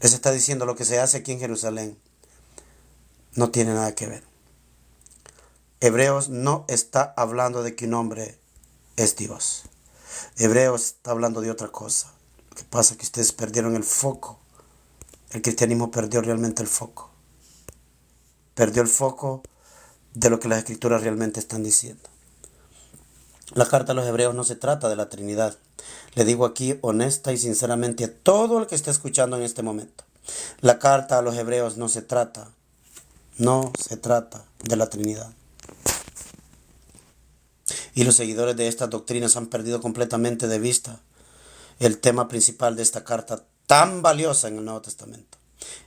Les está diciendo lo que se hace aquí en Jerusalén no tiene nada que ver. Hebreos no está hablando de que un hombre es Dios. Hebreos está hablando de otra cosa. Lo que pasa es que ustedes perdieron el foco. El cristianismo perdió realmente el foco. Perdió el foco de lo que las escrituras realmente están diciendo. La carta a los Hebreos no se trata de la Trinidad. Le digo aquí honesta y sinceramente a todo el que esté escuchando en este momento. La carta a los Hebreos no se trata de la Trinidad. Y los seguidores de estas doctrinas han perdido completamente de vista el tema principal de esta carta tan valiosa en el Nuevo Testamento.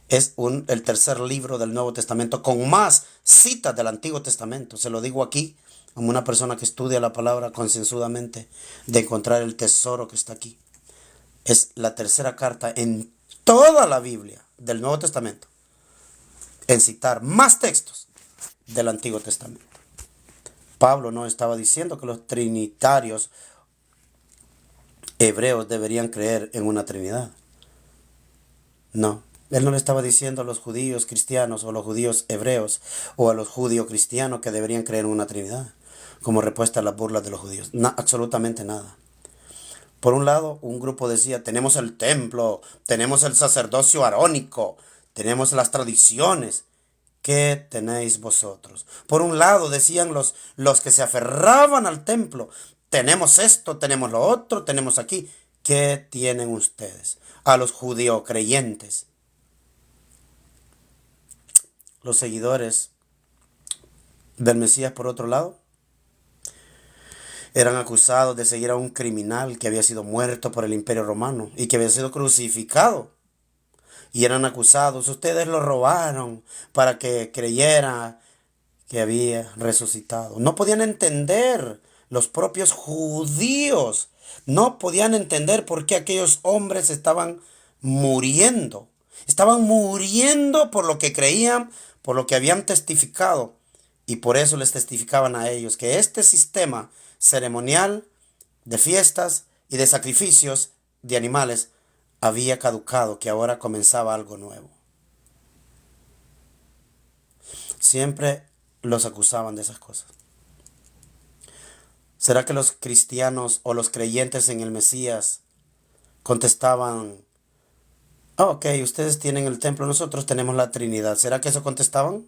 Es el tercer libro del Nuevo Testamento con más citas del Antiguo Testamento. Se lo digo aquí como una persona que estudia la palabra concienzudamente de encontrar el tesoro que está aquí. Es la tercera carta en toda la Biblia del Nuevo Testamento en citar más textos del Antiguo Testamento. Pablo no estaba diciendo que los trinitarios hebreos deberían creer en una Trinidad. No, él no le estaba diciendo a los judíos cristianos o a los judíos hebreos o a los judíos cristianos que deberían creer en una Trinidad como respuesta a las burlas de los judíos. Absolutamente nada. Por un lado, un grupo decía, tenemos el templo, tenemos el sacerdocio arónico, tenemos las tradiciones. ¿Qué tenéis vosotros? Por un lado, decían los que se aferraban al templo, tenemos esto, tenemos lo otro, tenemos aquí. ¿Qué tienen ustedes? A los judíos creyentes, los seguidores del Mesías, por otro lado, eran acusados de seguir a un criminal que había sido muerto por el Imperio Romano y que había sido crucificado. Y eran acusados, ustedes lo robaron para que creyera que había resucitado. No podían entender, los propios judíos no podían entender por qué aquellos hombres estaban muriendo. Estaban muriendo por lo que creían, por lo que habían testificado. Y por eso les testificaban a ellos que este sistema ceremonial de fiestas y de sacrificios de animales había caducado, que ahora comenzaba algo nuevo. Siempre los acusaban de esas cosas. ¿Será que los cristianos o los creyentes en el Mesías contestaban, ok, ustedes tienen el templo, nosotros tenemos la Trinidad? ¿Será que eso contestaban?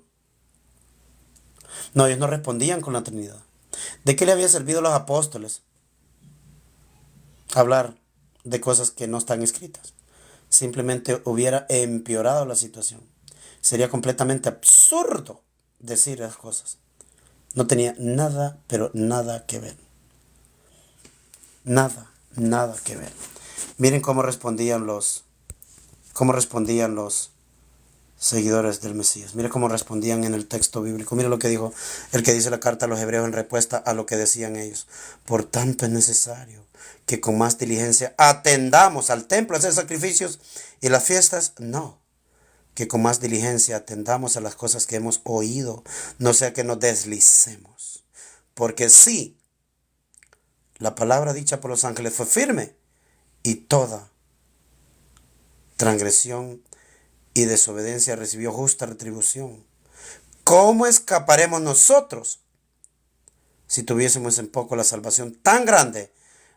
No, ellos no respondían con la Trinidad. ¿De qué le había servido a los apóstoles hablar de cosas que no están escritas? Simplemente hubiera empeorado la situación. Sería completamente absurdo decir esas cosas. No tenía nada, pero nada que ver. Nada que ver. Miren cómo respondían los seguidores del Mesías. Miren cómo respondían en el texto bíblico. Miren lo que dijo el que dice la carta a los hebreos en respuesta a lo que decían ellos. Por tanto es necesario que con más diligencia atendamos al templo a hacer sacrificios y las fiestas. No. que con más diligencia atendamos a las cosas que hemos oído, no sea que nos deslicemos. Porque sí, la palabra dicha por los ángeles fue firme y toda transgresión y desobediencia recibió justa retribución. ¿Cómo escaparemos nosotros si tuviésemos en poco la salvación tan grande,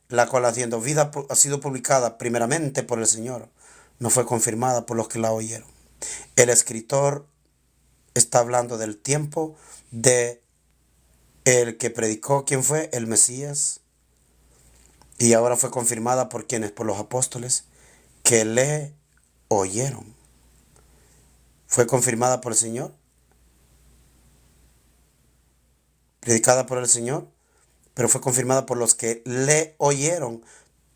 la cual haciendo vida ha sido publicada primeramente por el Señor, no fue confirmada por los que la oyeron? El escritor está hablando del tiempo de el que predicó, ¿quién fue? El Mesías. Y ahora fue confirmada por quienes, por los apóstoles que le oyeron. Fue confirmada por el Señor, predicada por el Señor, pero fue confirmada por los que le oyeron.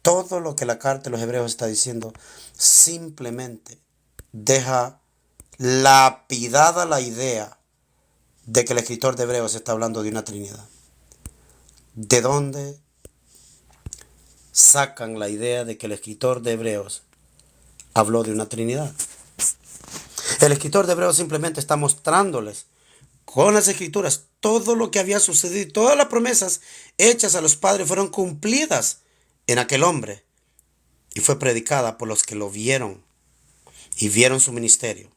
Todo lo que la carta de los Hebreos está diciendo simplemente deja lapidada la idea de que el escritor de Hebreos está hablando de una Trinidad. ¿De dónde sacan la idea de que el escritor de Hebreos habló de una Trinidad? El escritor de Hebreos simplemente está mostrándoles con las escrituras todo lo que había sucedido. Todas las promesas hechas a los padres fueron cumplidas en aquel hombre y fue predicada por los que lo vieron y vieron su ministerio.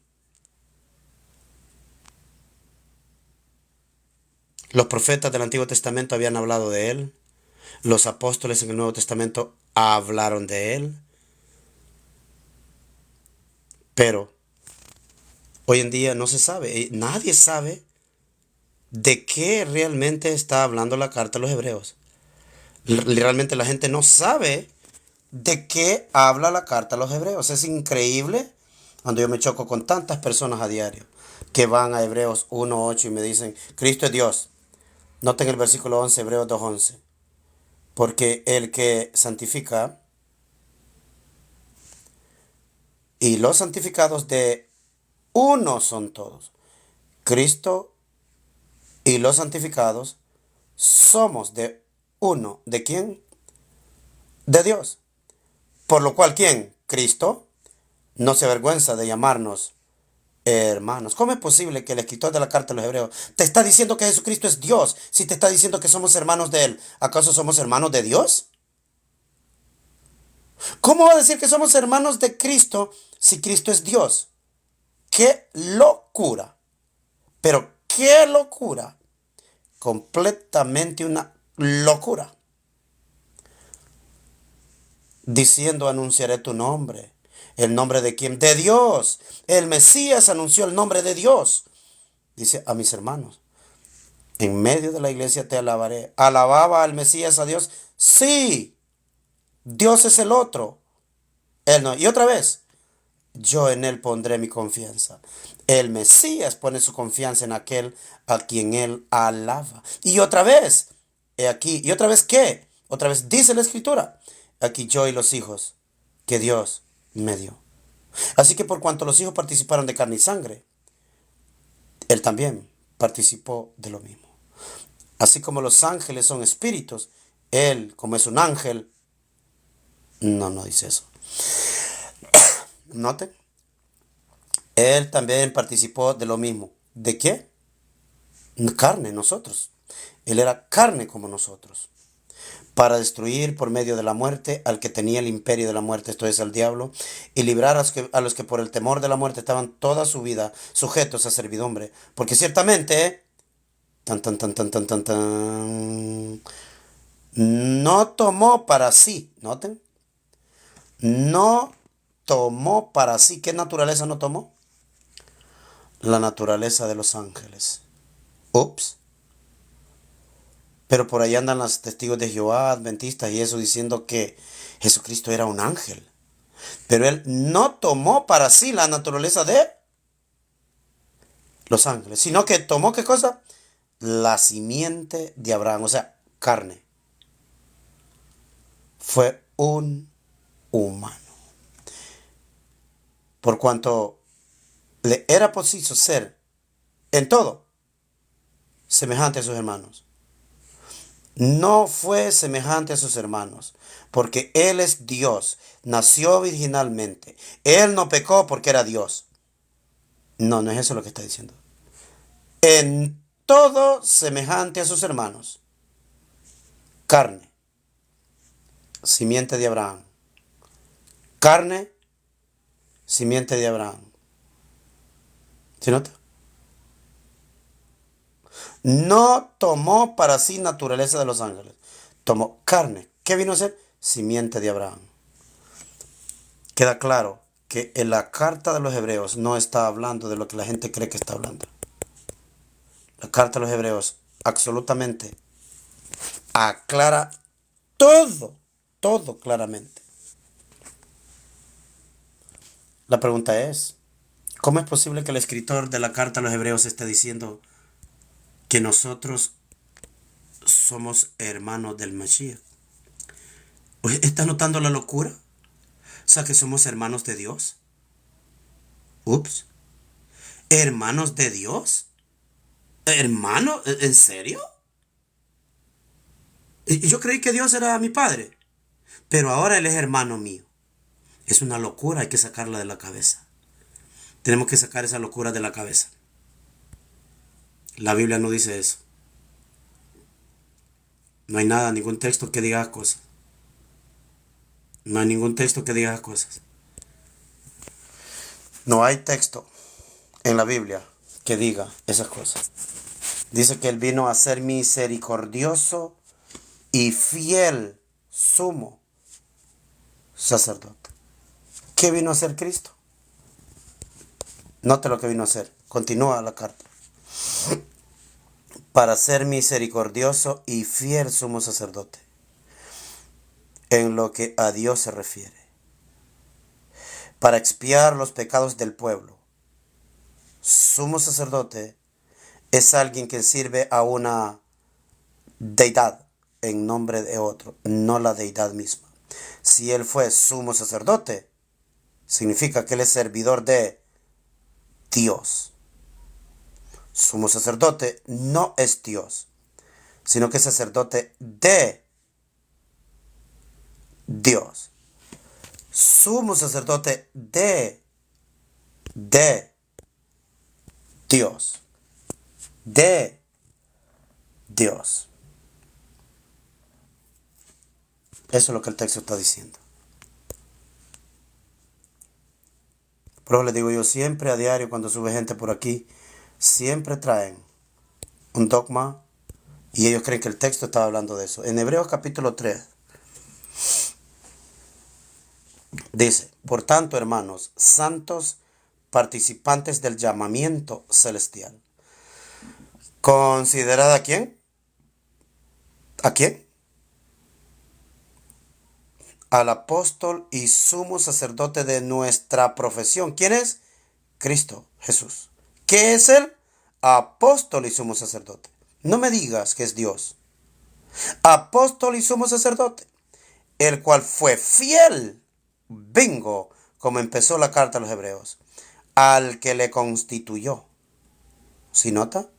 Los profetas del Antiguo Testamento habían hablado de él. Los apóstoles en el Nuevo Testamento hablaron de él. Pero hoy en día no se sabe, nadie sabe de qué realmente está hablando la carta a los Hebreos. Realmente la gente no sabe de qué habla la carta a los Hebreos. Es increíble cuando yo me choco con tantas personas a diario que van a Hebreos 1:8 y me dicen, Cristo es Dios. Noten el versículo 11, Hebreos 2:11. Porque el que santifica y los santificados de uno son todos. Cristo y los santificados somos de uno. ¿De quién? De Dios. Por lo cual, ¿quién? Cristo no se avergüenza de llamarnos hermanos. ¿Cómo es posible que el escritor de la carta de los Hebreos te está diciendo que Jesucristo es Dios si te está diciendo que somos hermanos de Él? ¿Acaso somos hermanos de Dios? ¿Cómo va a decir que somos hermanos de Cristo si Cristo es Dios? ¡Qué locura! Pero qué locura. Completamente una locura. Diciendo, anunciaré tu nombre. ¿El nombre de quién? De Dios. El Mesías anunció el nombre de Dios. Dice a mis hermanos, en medio de la iglesia te alabaré. ¿Alababa al Mesías a Dios? Sí. Dios es el otro. Él no. Y otra vez, yo en él pondré mi confianza. El Mesías pone su confianza en aquel a quien él alaba. Y otra vez, he aquí. ¿Y otra vez qué? Otra vez dice la Escritura. Aquí yo y los hijos que Dios me dio. Así que por cuanto los hijos participaron de carne y sangre, él también participó de lo mismo. Así como los ángeles son espíritus, él, como es un ángel, no dice eso. Noten, él también participó de lo mismo. ¿De qué? Carne, nosotros. Él era carne como nosotros, para destruir por medio de la muerte al que tenía el imperio de la muerte, esto es, al diablo, y librar a los que por el temor de la muerte estaban toda su vida sujetos a servidumbre. Porque ciertamente, no tomó para sí, noten, no tomó para sí. ¿Qué naturaleza no tomó? La naturaleza de los ángeles. Ups. Pero por ahí andan los testigos de Jehová, adventistas y eso, diciendo que Jesucristo era un ángel. Pero él no tomó para sí la naturaleza de los ángeles, sino que tomó, ¿qué cosa? La simiente de Abraham, o sea, carne. Fue un humano. Por cuanto le era preciso ser en todo semejante a sus hermanos. No fue semejante a sus hermanos, porque Él es Dios, nació virginalmente. Él no pecó porque era Dios. No, no es eso lo que está diciendo. En todo semejante a sus hermanos. Carne, simiente de Abraham. Carne, simiente de Abraham. ¿Se nota? No tomó para sí naturaleza de los ángeles. Tomó carne. ¿Qué vino a ser? Simiente de Abraham. Queda claro que en la carta de los hebreos no está hablando de lo que la gente cree que está hablando. La carta de los hebreos absolutamente aclara todo, todo claramente. La pregunta es, ¿cómo es posible que el escritor de la carta a los hebreos esté diciendo que nosotros somos hermanos del Mashiach? ¿Estás notando la locura? O sea, que somos hermanos de Dios. Ups. ¿Hermanos de Dios? ¿Hermano? ¿En serio? Yo creí que Dios era mi padre, pero ahora Él es hermano mío. Es una locura, hay que sacarla de la cabeza. Tenemos que sacar esa locura de la cabeza. La Biblia no dice eso. No hay nada, ningún texto que diga cosas. No hay ningún texto que diga cosas. No hay texto en la Biblia que diga esas cosas. Dice que Él vino a ser misericordioso y fiel sumo sacerdote. ¿Qué vino a ser Cristo? Note lo que vino a hacer. Continúa la carta. Para ser misericordioso y fiel sumo sacerdote. En lo que a Dios se refiere. Para expiar los pecados del pueblo. Sumo sacerdote es alguien que sirve a una deidad en nombre de otro, no la deidad misma. Si él fue sumo sacerdote, significa que él es servidor de Dios. Sumo sacerdote no es Dios, sino que es sacerdote de Dios. Sumo sacerdote de Dios. De Dios. Eso es lo que el texto está diciendo. Por eso les digo yo siempre a diario cuando sube gente por aquí, siempre traen un dogma y ellos creen que el texto estaba hablando de eso. En Hebreos capítulo 3 dice, por tanto, hermanos, santos participantes del llamamiento celestial. ¿Considerad a quién? ¿A quién? Al apóstol y sumo sacerdote de nuestra profesión. ¿Quién es? Cristo Jesús. ¿Qué es él? Apóstol y sumo sacerdote. No me digas que es Dios. Apóstol y sumo sacerdote, el cual fue fiel. Bingo, como empezó la carta a los hebreos. Al que le constituyó. ¿Sí nota?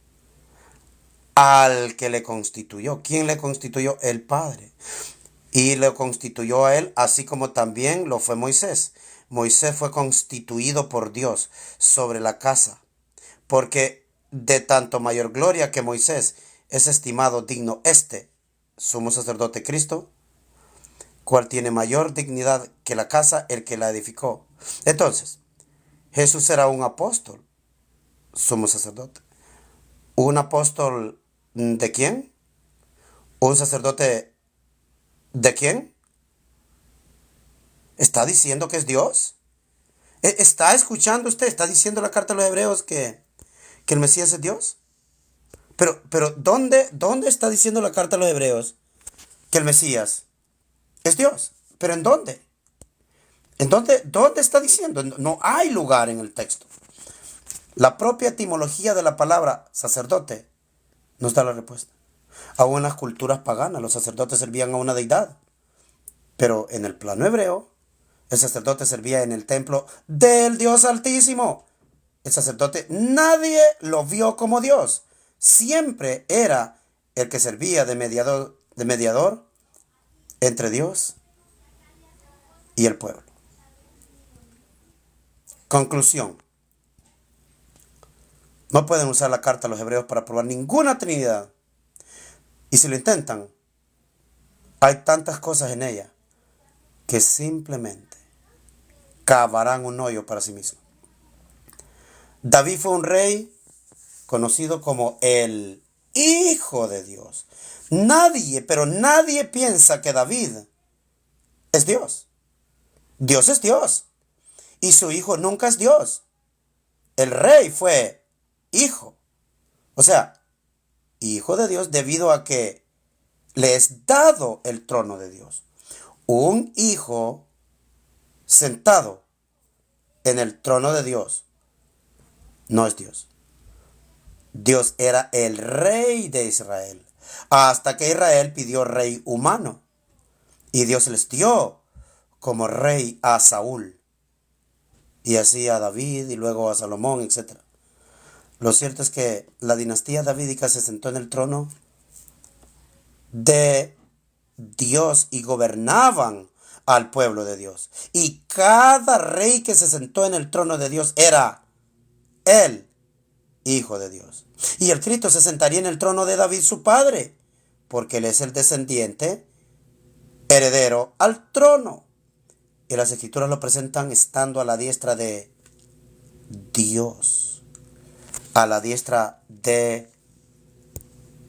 Al que le constituyó. ¿Quién le constituyó? El Padre. Y le constituyó a él, así como también lo fue Moisés. Moisés fue constituido por Dios sobre la casa, porque de tanto mayor gloria que Moisés es estimado digno este sumo sacerdote Cristo, cual tiene mayor dignidad que la casa el que la edificó. Entonces, Jesús era un apóstol, sumo sacerdote. ¿Un apóstol de quién? ¿Un sacerdote de quién? ¿Está diciendo que es Dios? ¿Está escuchando usted? ¿Está diciendo la carta a los hebreos que el Mesías es Dios? Pero ¿dónde está diciendo la carta a los hebreos que el Mesías es Dios? ¿Pero en dónde? ¿Dónde está diciendo? No hay lugar en el texto. La propia etimología de la palabra sacerdote nos da la respuesta. Aún en las culturas paganas los sacerdotes servían a una deidad. Pero en el plano hebreo, el sacerdote servía en el templo del Dios Altísimo. El sacerdote nadie lo vio como Dios. Siempre era el que servía de mediador entre Dios y el pueblo. Conclusión. No pueden usar la carta a los hebreos para probar ninguna trinidad. Y si lo intentan, hay tantas cosas en ella que simplemente cavarán un hoyo para sí mismos. David fue un rey conocido como el Hijo de Dios. Nadie, pero nadie piensa que David es Dios. Dios es Dios. Y su hijo nunca es Dios. El rey fue hijo. O sea, hijo de Dios debido a que le es dado el trono de Dios. Un hijo sentado en el trono de Dios no es Dios. Dios era el rey de Israel. Hasta que Israel pidió rey humano. Y Dios les dio como rey a Saúl. Y así a David y luego a Salomón, etc. Lo cierto es que la dinastía davídica se sentó en el trono de Dios y gobernaban al pueblo de Dios. Y cada rey que se sentó en el trono de Dios era el Hijo de Dios. Y el Cristo se sentaría en el trono de David, su padre, porque él es el descendiente heredero al trono. Y las escrituras lo presentan estando a la diestra de Dios. A la diestra de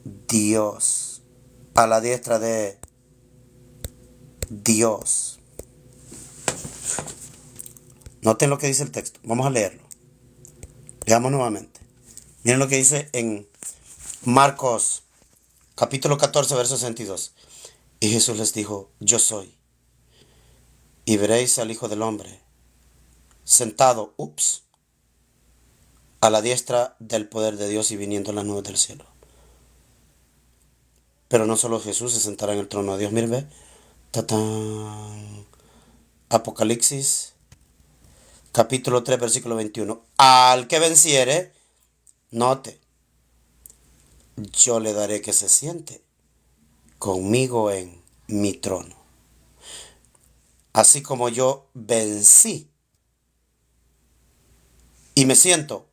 Dios. A la diestra de Dios. Noten lo que dice el texto. Vamos a leerlo. Leamos nuevamente. Miren lo que dice en Marcos capítulo 14, verso 62. Y Jesús les dijo, yo soy. Y veréis al Hijo del Hombre sentado, a la diestra del poder de Dios y viniendo en las nubes del cielo. Pero no solo Jesús se sentará en el trono de Dios. Miren, ve. ¡Tatán! Apocalipsis capítulo 3, versículo 21. Al que venciere, note, yo le daré que se siente conmigo en mi trono. Así como yo vencí y me siento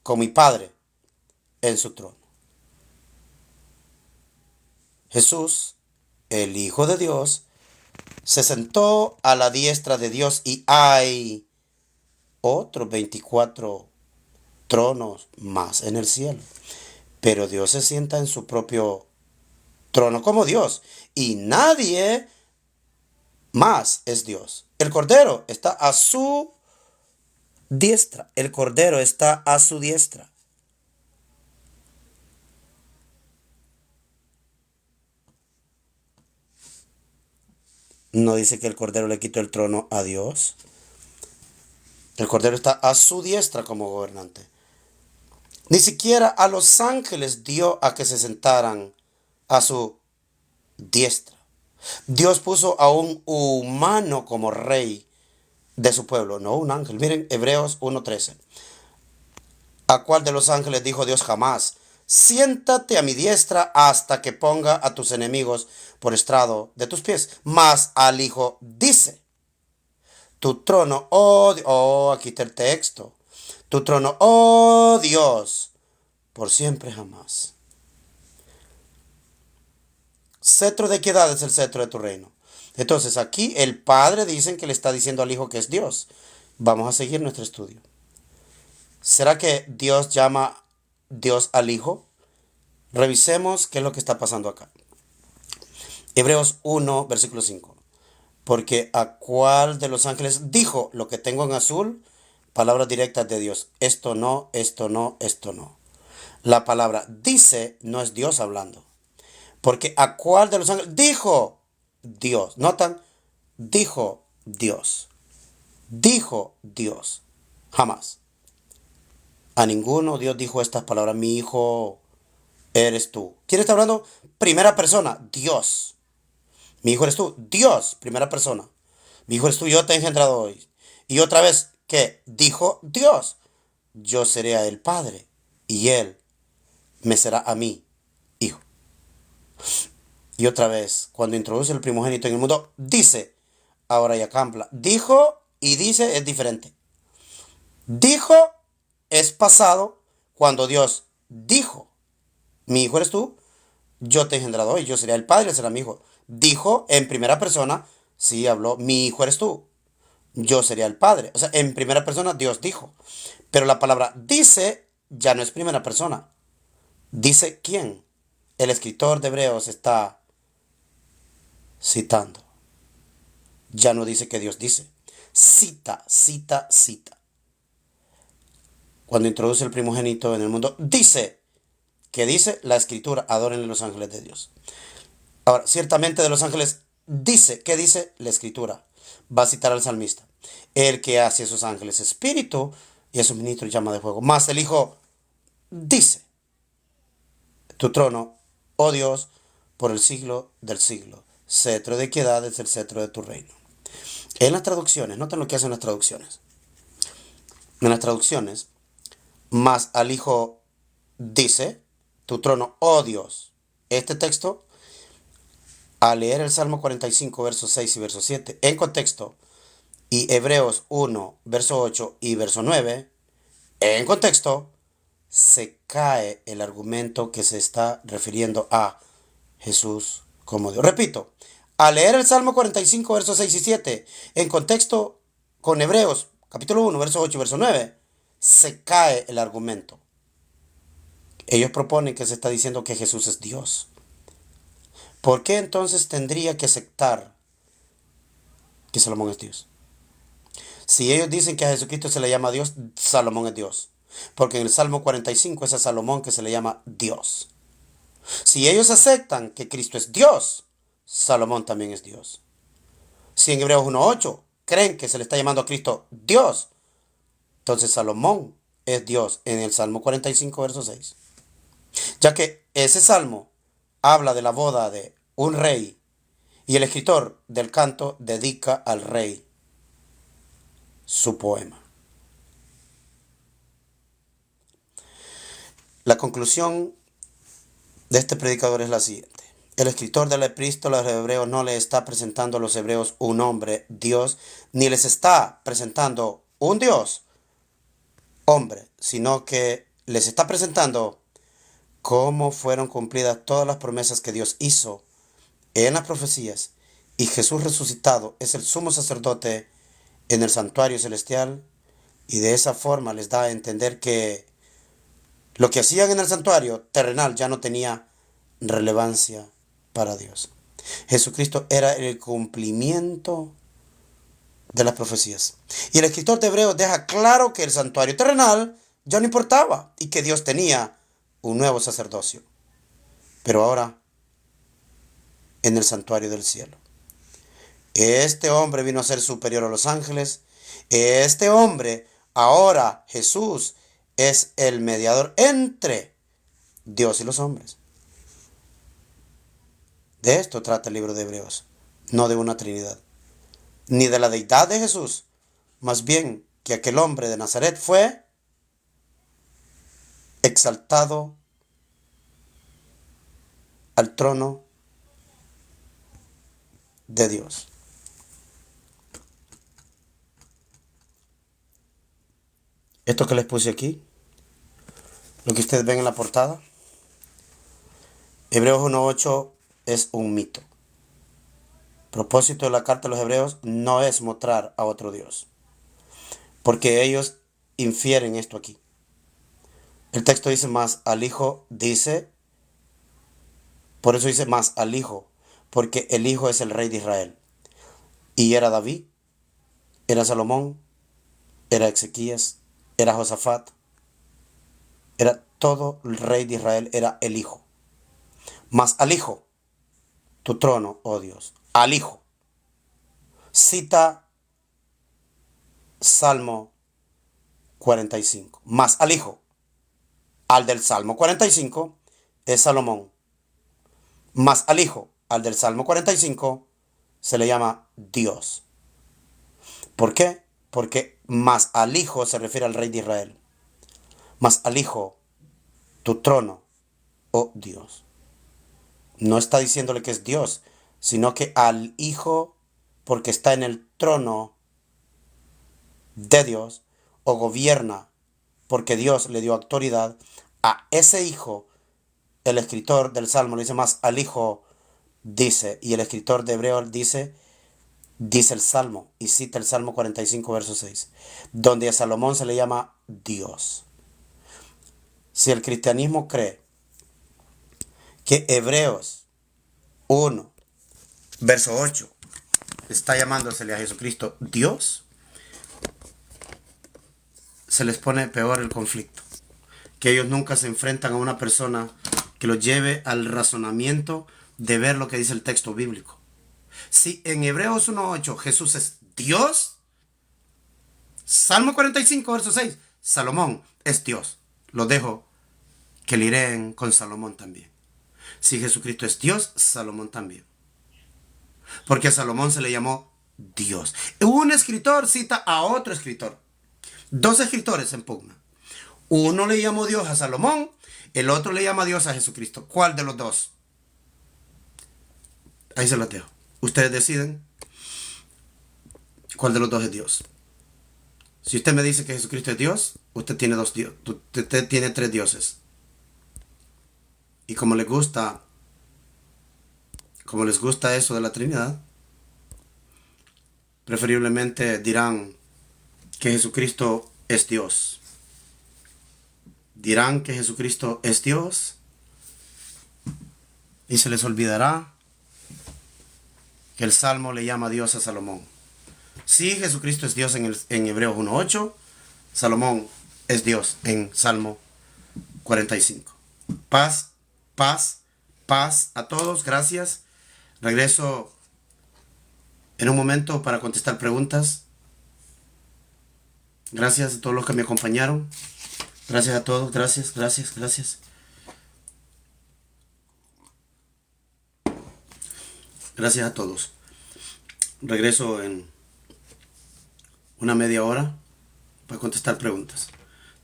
con mi Padre en su trono. Jesús, el Hijo de Dios, se sentó a la diestra de Dios y hay otros 24 tronos más en el cielo. Pero Dios se sienta en su propio trono como Dios y nadie más es Dios. El Cordero está a su diestra. El Cordero está a su diestra. No dice que el Cordero le quitó el trono a Dios. El Cordero está a su diestra como gobernante. Ni siquiera a los ángeles dio a que se sentaran a su diestra. Dios puso a un humano como rey de su pueblo, no un ángel. Miren Hebreos 1:13. ¿A cuál de los ángeles dijo Dios jamás? Siéntate a mi diestra hasta que ponga a tus enemigos por estrado de tus pies. Mas al Hijo dice, tu trono, aquí está el texto. Tu trono, oh Dios, por siempre jamás. Cetro de equidad es el cetro de tu reino. Entonces aquí el Padre dicen que le está diciendo al Hijo que es Dios. Vamos a seguir nuestro estudio. ¿Será que Dios llama Dios al Hijo? Revisemos qué es lo que está pasando acá. Hebreos 1, versículo 5. Porque a cuál de los ángeles dijo lo que tengo en azul, palabras directas de Dios. Esto no, esto no, esto no. La palabra dice no es Dios hablando. Porque a cuál de los ángeles dijo Dios. ¿Notan? Dijo Dios. Dijo Dios. Jamás. A ninguno Dios dijo estas palabras. Mi hijo eres tú. ¿Quién está hablando? Primera persona. Dios. Mi hijo eres tú. Dios. Primera persona. Mi hijo eres tú. Yo te he engendrado hoy. Y otra vez, ¿qué? Dijo Dios. Yo seré a él padre. Y él me será a mí hijo. Y otra vez, cuando introduce el primogénito en el mundo, dice, ahora ya cambia. Dijo y dice es diferente. Dijo es pasado cuando Dios dijo, mi hijo eres tú, yo te he engendrado hoy, yo sería el padre, él será mi hijo. Dijo en primera persona, sí habló, mi hijo eres tú, yo sería el padre. O sea, en primera persona Dios dijo. Pero la palabra dice ya no es primera persona. Dice quién. El escritor de Hebreos está citando. Ya no dice que Dios dice. Cita, cita, cita. Cuando introduce el primogénito en el mundo, dice. ¿Qué dice? La escritura, adórenle los ángeles de Dios. Ahora, ciertamente de los ángeles dice, ¿qué dice? La escritura. Va a citar al salmista. El que hace a sus ángeles espíritu y a sus ministros llama de fuego. Más el Hijo dice, tu trono, oh Dios, por el siglo del siglo. Cetro de equidad es el cetro de tu reino. En las traducciones, noten lo que hacen las traducciones. En las traducciones, más al Hijo dice, tu trono, oh Dios. Este texto, al leer el Salmo 45, versos 6 y verso 7, en contexto, y Hebreos 1, verso 8 y verso 9, en contexto, se cae el argumento que se está refiriendo a Jesús como Dios. Repito, al leer el Salmo 45, versos 6 y 7, en contexto con Hebreos, capítulo 1, verso 8 y verso 9, se cae el argumento. Ellos proponen que se está diciendo que Jesús es Dios. ¿Por qué entonces tendría que aceptar que Salomón es Dios? Si ellos dicen que a Jesucristo se le llama Dios, Salomón es Dios. Porque en el Salmo 45 es a Salomón que se le llama Dios. Si ellos aceptan que Cristo es Dios, Salomón también es Dios. Si en Hebreos 1.8 creen que se le está llamando a Cristo Dios, entonces Salomón es Dios en el Salmo 45, verso 6. Ya que ese salmo habla de la boda de un rey y el escritor del canto dedica al rey su poema. La conclusión de este predicador es la siguiente. El escritor de la epístola a los hebreos no le está presentando a los hebreos un hombre, Dios, ni les está presentando un Dios, hombre, sino que les está presentando cómo fueron cumplidas todas las promesas que Dios hizo en las profecías, y Jesús resucitado es el sumo sacerdote en el santuario celestial, y de esa forma les da a entender que lo que hacían en el santuario terrenal ya no tenía relevancia para Dios. Jesucristo era el cumplimiento de las profecías. Y el escritor de Hebreos deja claro que el santuario terrenal ya no importaba y que Dios tenía un nuevo sacerdocio. Pero ahora, en el santuario del cielo. Este hombre vino a ser superior a los ángeles. Este hombre, ahora Jesús, es el mediador entre Dios y los hombres. De esto trata el libro de Hebreos, no de una Trinidad, ni de la deidad de Jesús, más bien que aquel hombre de Nazaret fue exaltado al trono de Dios. Esto que les puse aquí, lo que ustedes ven en la portada, Hebreos 1.8 es un mito. El propósito de la carta de los Hebreos no es mostrar a otro Dios, porque ellos infieren esto aquí. El texto dice más al Hijo, dice, por eso dice más al Hijo, porque el Hijo es el Rey de Israel. Y era David, era Salomón, era Ezequías, era Josafat, era todo el Rey de Israel, era el Hijo. Más al Hijo, tu trono, oh Dios, al Hijo. Cita Salmo 45, más al Hijo. Al del Salmo 45 es Salomón. Más al Hijo, al del Salmo 45, se le llama Dios. ¿Por qué? Porque más al Hijo se refiere al Rey de Israel. Más al Hijo, tu trono, oh Dios. No está diciéndole que es Dios, sino que al Hijo, porque está en el trono de Dios, o gobierna porque Dios le dio autoridad a ese hijo. El escritor del Salmo le dice más al hijo, dice, y el escritor de Hebreos dice el Salmo, y cita el Salmo 45, verso 6, donde a Salomón se le llama Dios. Si el cristianismo cree que Hebreos 1, verso 8, está llamándosele a Jesucristo Dios, se les pone peor el conflicto. Que ellos nunca se enfrentan a una persona que los lleve al razonamiento de ver lo que dice el texto bíblico. Si en Hebreos 1.8 Jesús es Dios, Salmo 45, verso 6, Salomón es Dios. Lo dejo que liren con Salomón también. Si Jesucristo es Dios, Salomón también. Porque a Salomón se le llamó Dios. Un escritor cita a otro escritor. Dos escritores en pugna. Uno le llamó Dios a Salomón, el otro le llama Dios a Jesucristo. ¿Cuál de los dos? Ahí se los dejo. Ustedes deciden cuál de los dos es Dios. Si usted me dice que Jesucristo es Dios, usted tiene dos dioses. Usted tiene tres dioses. Y como les gusta eso de la Trinidad, preferiblemente dirán que Jesucristo es Dios. Dirán que Jesucristo es Dios y se les olvidará que el Salmo le llama Dios a Salomón. Sí, Jesucristo es Dios en Hebreos 1.8, Salomón es Dios en Salmo 45. Paz, paz, paz a todos, gracias. Regreso en un momento para contestar preguntas. Gracias a todos los que me acompañaron. Gracias a todos, gracias. Gracias a todos. Regreso en una media hora para contestar preguntas.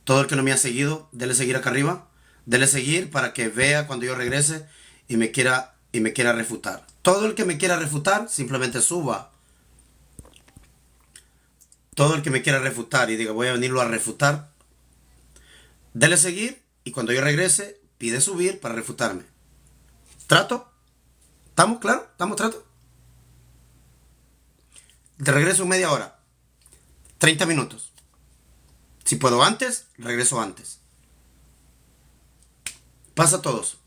Todo el que no me ha seguido, dele seguir acá arriba. Dele seguir para que vea cuando yo regrese y me quiera refutar. Todo el que me quiera refutar, simplemente suba. Todo el que me quiera refutar y diga voy a venirlo a refutar, dele seguir y cuando yo regrese, pide subir para refutarme. ¿Trato? ¿Estamos claros? ¿Estamos trato? De regreso en media hora. 30 minutos. Si puedo antes, regreso antes. Pasa a todos.